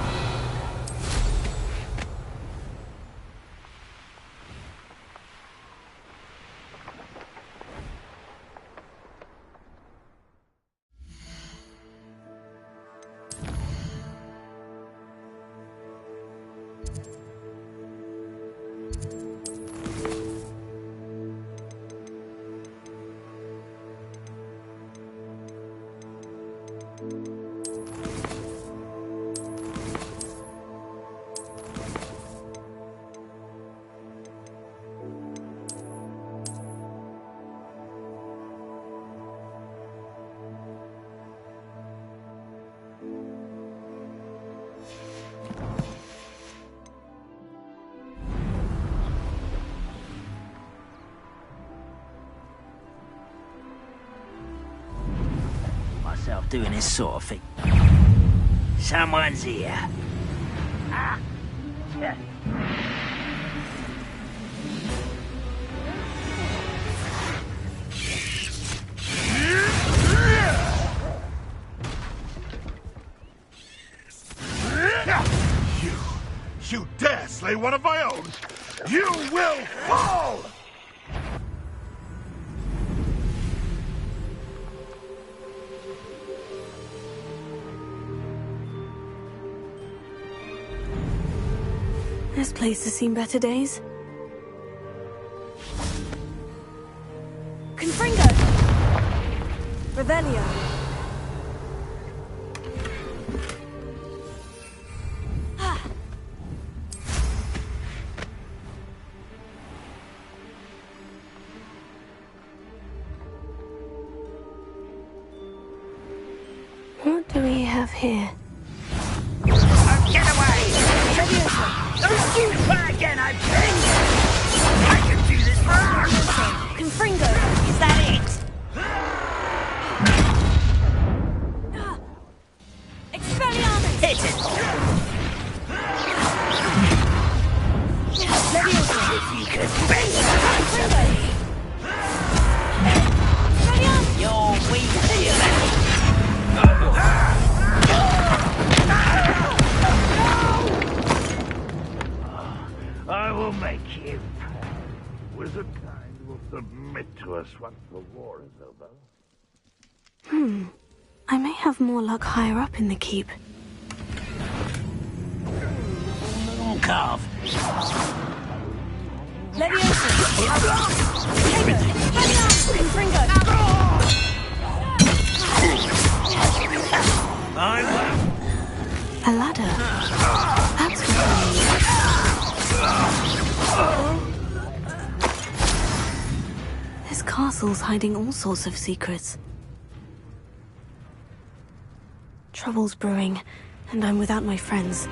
Myself doing this sort of thing. Someone's here. Ah. Yeah. You dare slay one of my own? You will fall! This place has seen better days. Confringo! Revelio. do we have here? Get away! Don't you try again, I think! I can do this for hours! Confringo! Is that it? Expelliarmus! Hit it! If you could bend you're weak, I will make you pay. Wizardkind will submit to us once the war is over. I may have more luck higher up in the keep. Carve. Leviosa! Confringo! A ladder. That's what I need. This castle's hiding all sorts of secrets. Trouble's brewing, and I'm without my friends.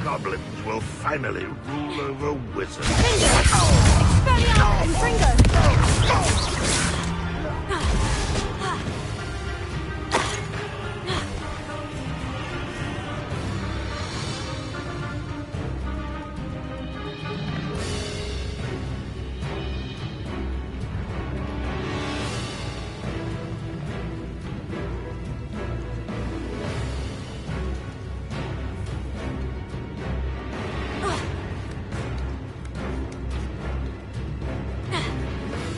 Goblins will finally rule over wizards.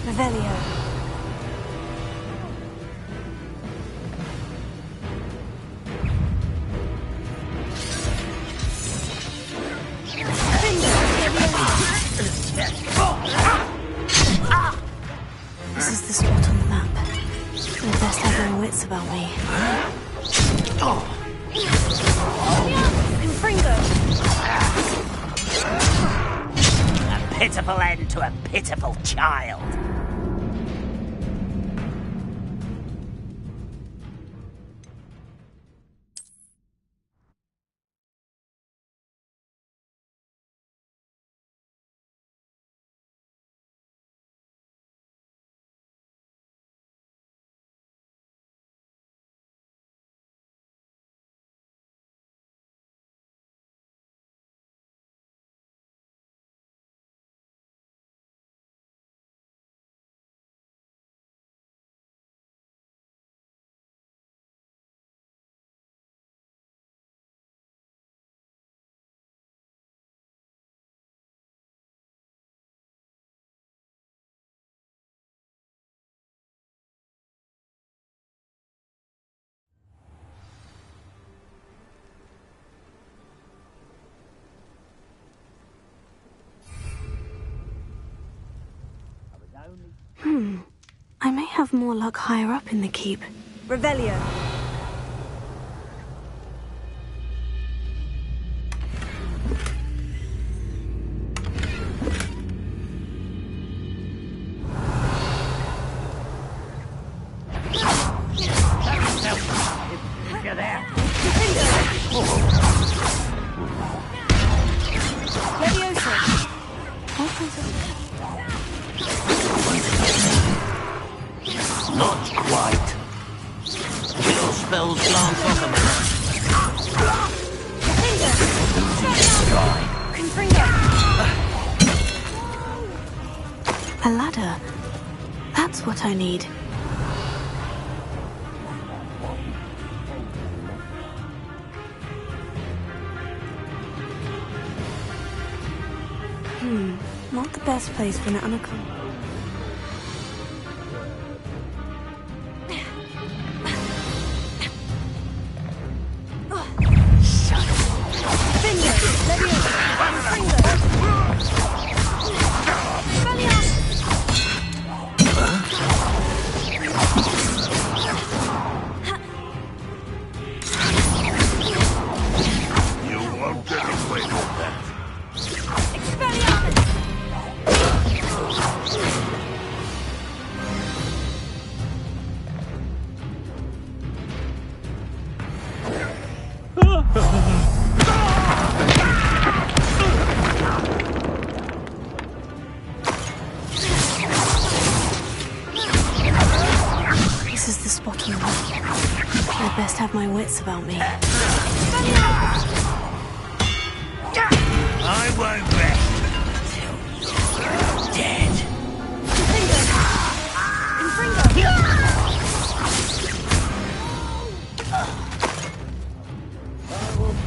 Revelio. This is the spot on the map. I'd best have my wits about me. Confringo. A pitiful end to a pitiful child. I may have more luck higher up in the keep. Revelio. If you're there. Not quite. Your spells glance off a minute. A ladder. That's what I need. Not the best place for an anaconda. You won't get away with that. Expelliarmus! This is the spot on the map. I'd best have my wits about me. I won't rest till you're dead.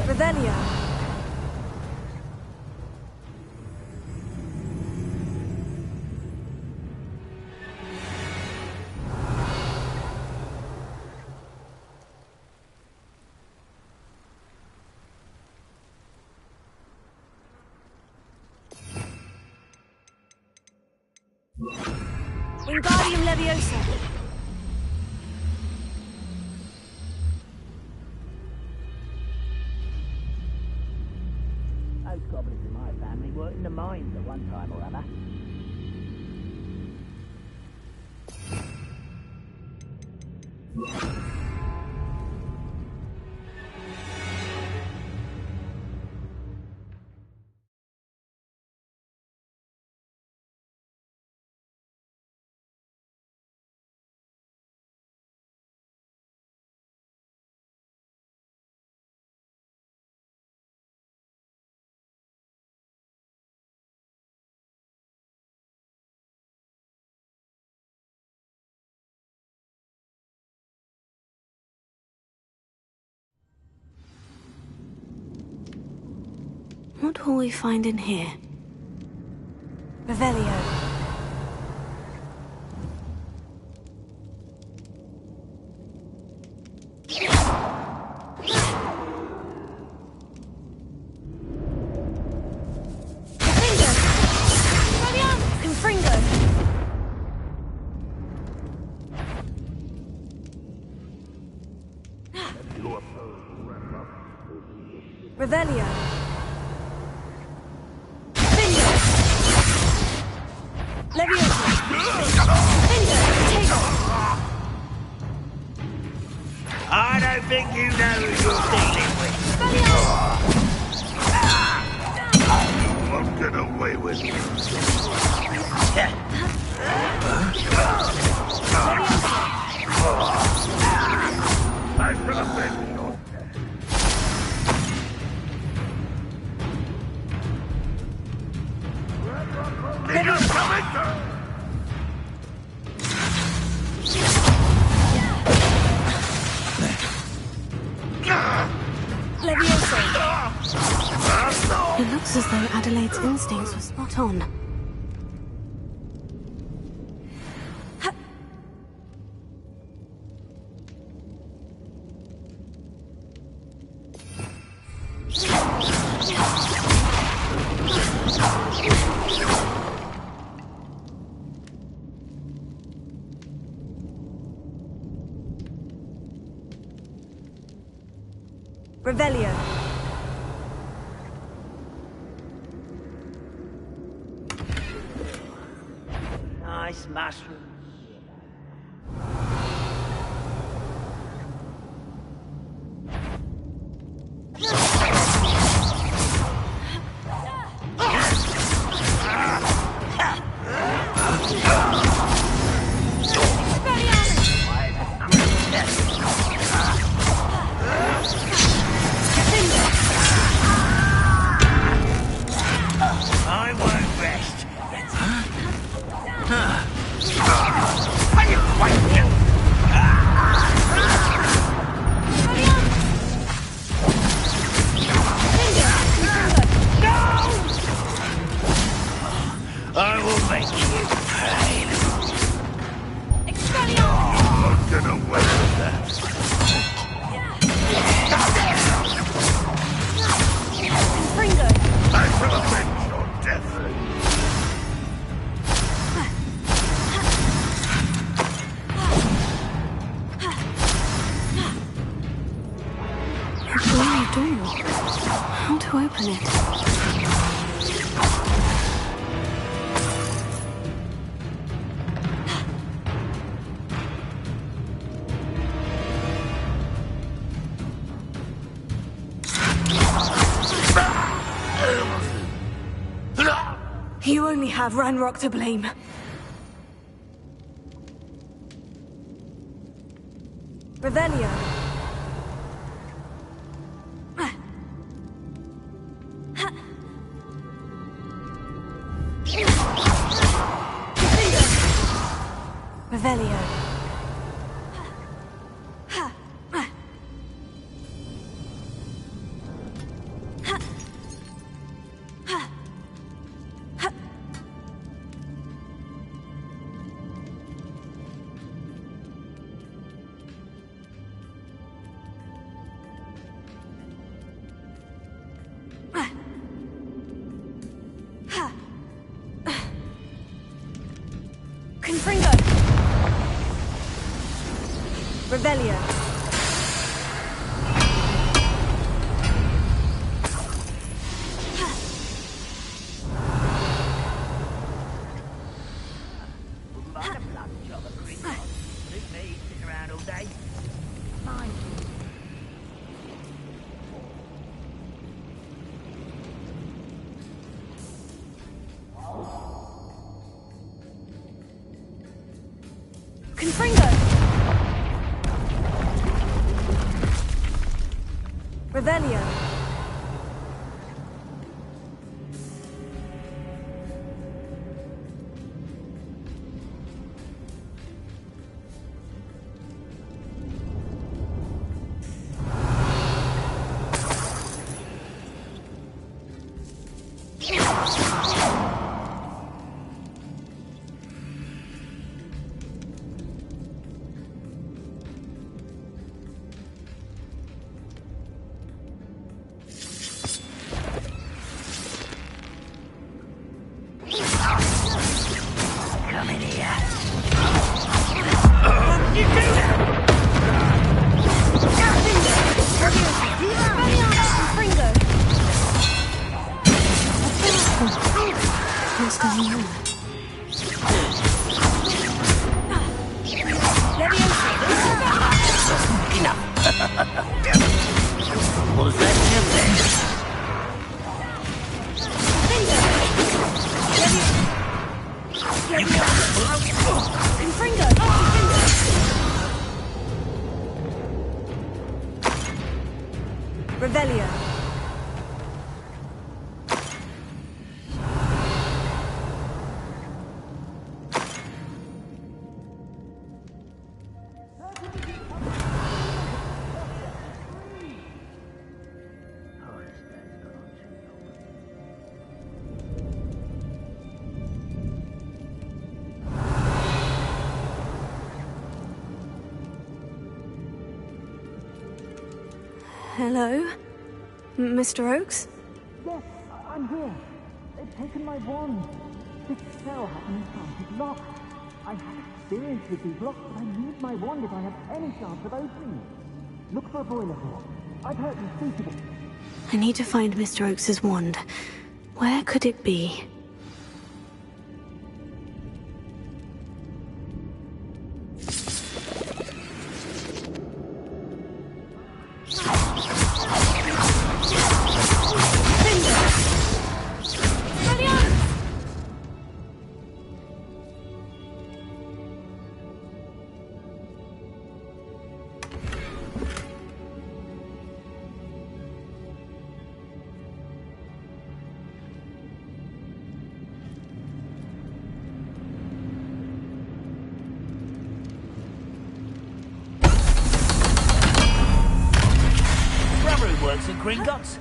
Revelio. Wingardium Leviosa. Those goblins in my family were in the mines at one time or other. What will we find in here? Revelio. Revelio. Finger. Leviosa. Finger. Take. I don't think you know who you're dealing with. You won't get away with it. I shall avenge your death. Keep your coming! It looks as though Adelaide's instincts were spot on. Revelio. Nice mushrooms. I won't rest. I will make you pay. I'll get away with that. I shall avenge your death. A glowing door. How to open it? You only have Ranrock to blame. Revelio. Revelio. Confringo. Revelio. Confringo. Revelio. What's going on? Was that him then? Confringo. Revelio. Hello? Mr. Oakes? Yes, I'm here. They've taken my wand. This cell has an enchanted lock. I have experience with these locks, but I need my wand if I have any chance of opening it. Look for a boiler door. I've heard you speak of it. I need to find Mr. Oakes's wand. Where could it be? Works in Gringotts.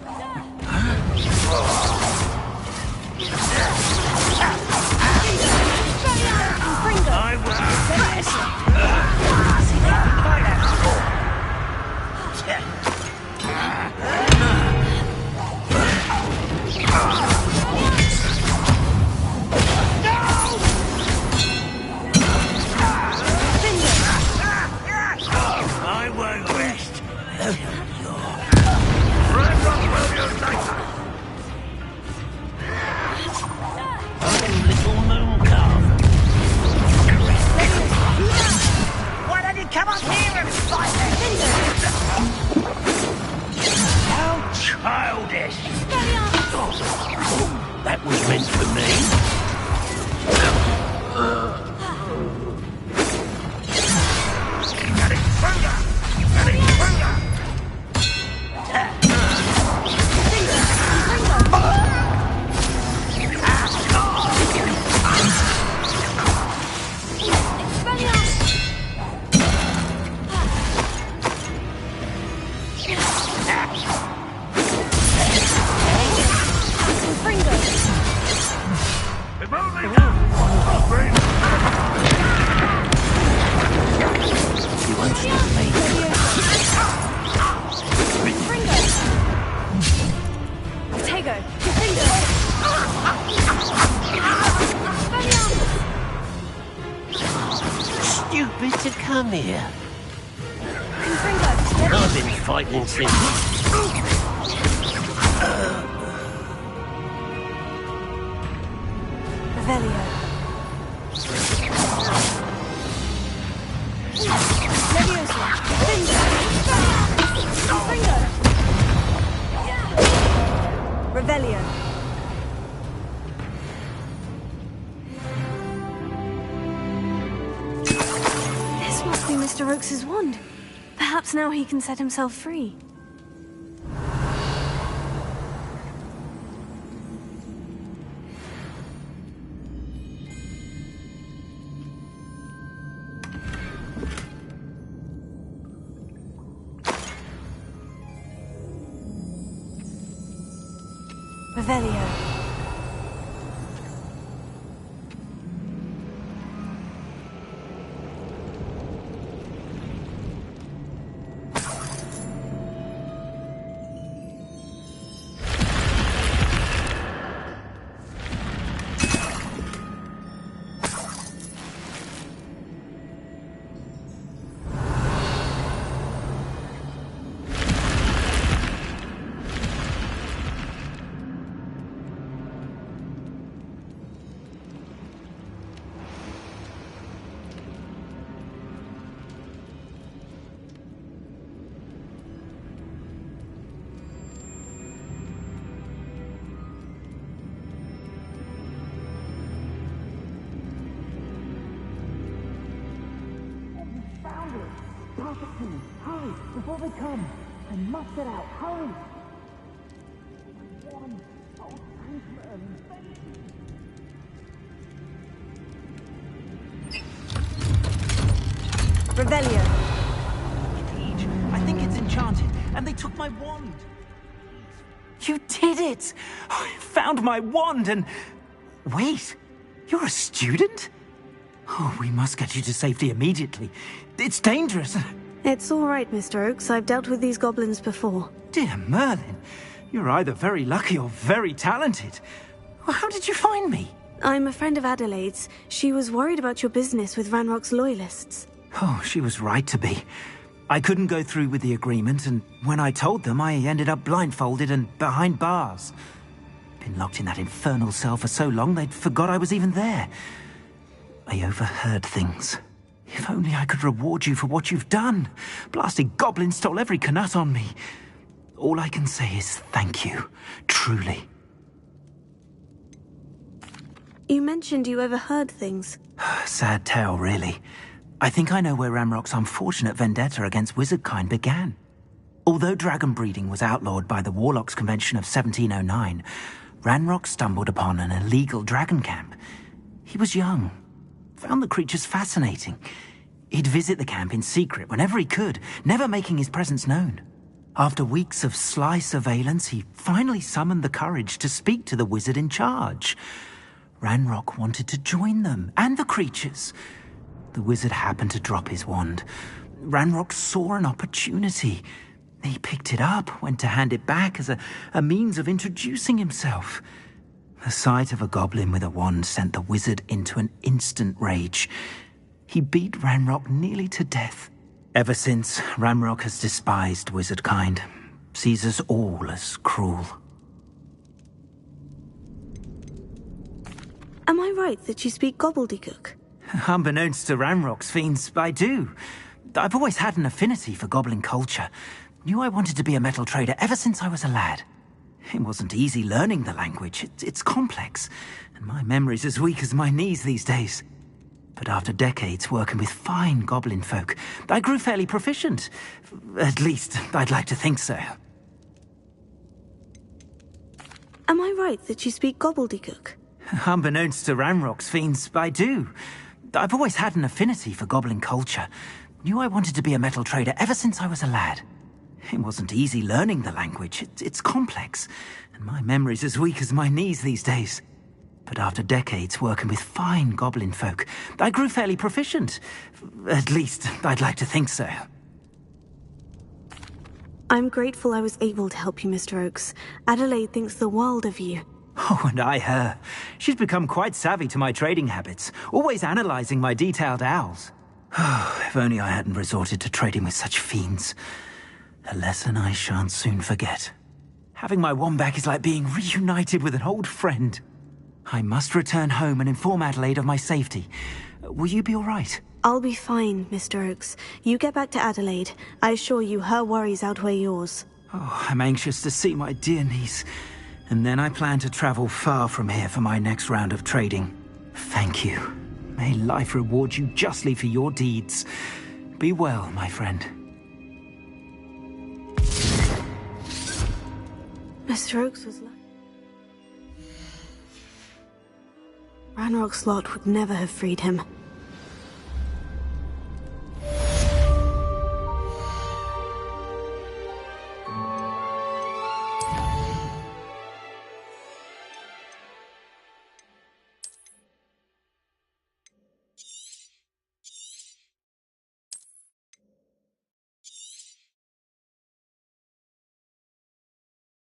I won't rest. Why don't you come up here and fight me? How childish! That was meant for me. Got it, Thunder! here. I've been fighting since... Revelio. Leviosa. Confringo. Revelio. This must be Mr. Oakes's wand. Perhaps now he can set himself free. Revelio. Hurry, before they come. I must get out. Hurry! One. Oh, thanks, man. Revelio. Peach, I think it's enchanted, and they took my wand. You did it! I found my wand and... Wait, you're a student? Oh, we must get you to safety immediately. It's dangerous. It's all right, Mr. Oakes. I've dealt with these goblins before. Dear Merlin, you're either very lucky or very talented. Well, how did you find me? I'm a friend of Adelaide's. She was worried about your business with Ranrock's loyalists. Oh, she was right to be. I couldn't go through with the agreement, and when I told them, I ended up blindfolded and behind bars. Been locked in that infernal cell for so long, they'd forgot I was even there. I overheard things. If only I could reward you for what you've done. Blasted goblin stole every canut on me. All I can say is thank you, truly. You mentioned you overheard things. Sad tale, really. I think I know where Ranrock's unfortunate vendetta against wizardkind began. Although dragon breeding was outlawed by the Warlocks Convention of 1709, Ranrock stumbled upon an illegal dragon camp. He was young, found the creatures fascinating. He'd visit the camp in secret whenever he could, never making his presence known. After weeks of sly surveillance, he finally summoned the courage to speak to the wizard in charge. Ranrock wanted to join them, and the creatures. The wizard happened to drop his wand. Ranrock saw an opportunity. He picked it up, went to hand it back as a means of introducing himself. The sight of a goblin with a wand sent the wizard into an instant rage. He beat Ranrock nearly to death. Ever since, Ranrock has despised wizardkind, sees us all as cruel. Am I right that you speak gobbledygook? Unbeknownst to Ranrock's fiends, I do. I've always had an affinity for goblin culture. Knew I wanted to be a metal trader ever since I was a lad. It wasn't easy learning the language. It's complex, and my memory's as weak as my knees these days. But after decades working with fine goblin folk, I grew fairly proficient. At least, I'd like to think so. Am I right that you speak gobbledygook? Unbeknownst to Ranrock's fiends, I do. I've always had an affinity for goblin culture. Knew I wanted to be a metal trader ever since I was a lad. It wasn't easy learning the language. It's complex, and my memory's as weak as my knees these days. But after decades working with fine goblin folk, I grew fairly proficient. At least, I'd like to think so. I'm grateful I was able to help you, Mr. Oakes. Adelaide thinks the world of you. Oh, and I her. She's become quite savvy to my trading habits, always analyzing my detailed owls. If only I hadn't resorted to trading with such fiends. A lesson I shan't soon forget. Having my wand back is like being reunited with an old friend. I must return home and inform Adelaide of my safety. Will you be all right? I'll be fine, Mr. Oakes. You get back to Adelaide. I assure you her worries outweigh yours. Oh, I'm anxious to see my dear niece. And then I plan to travel far from here for my next round of trading. Thank you. May life reward you justly for your deeds. Be well, my friend. Mr. Oakes was lucky. Ranrock's lot would never have freed him.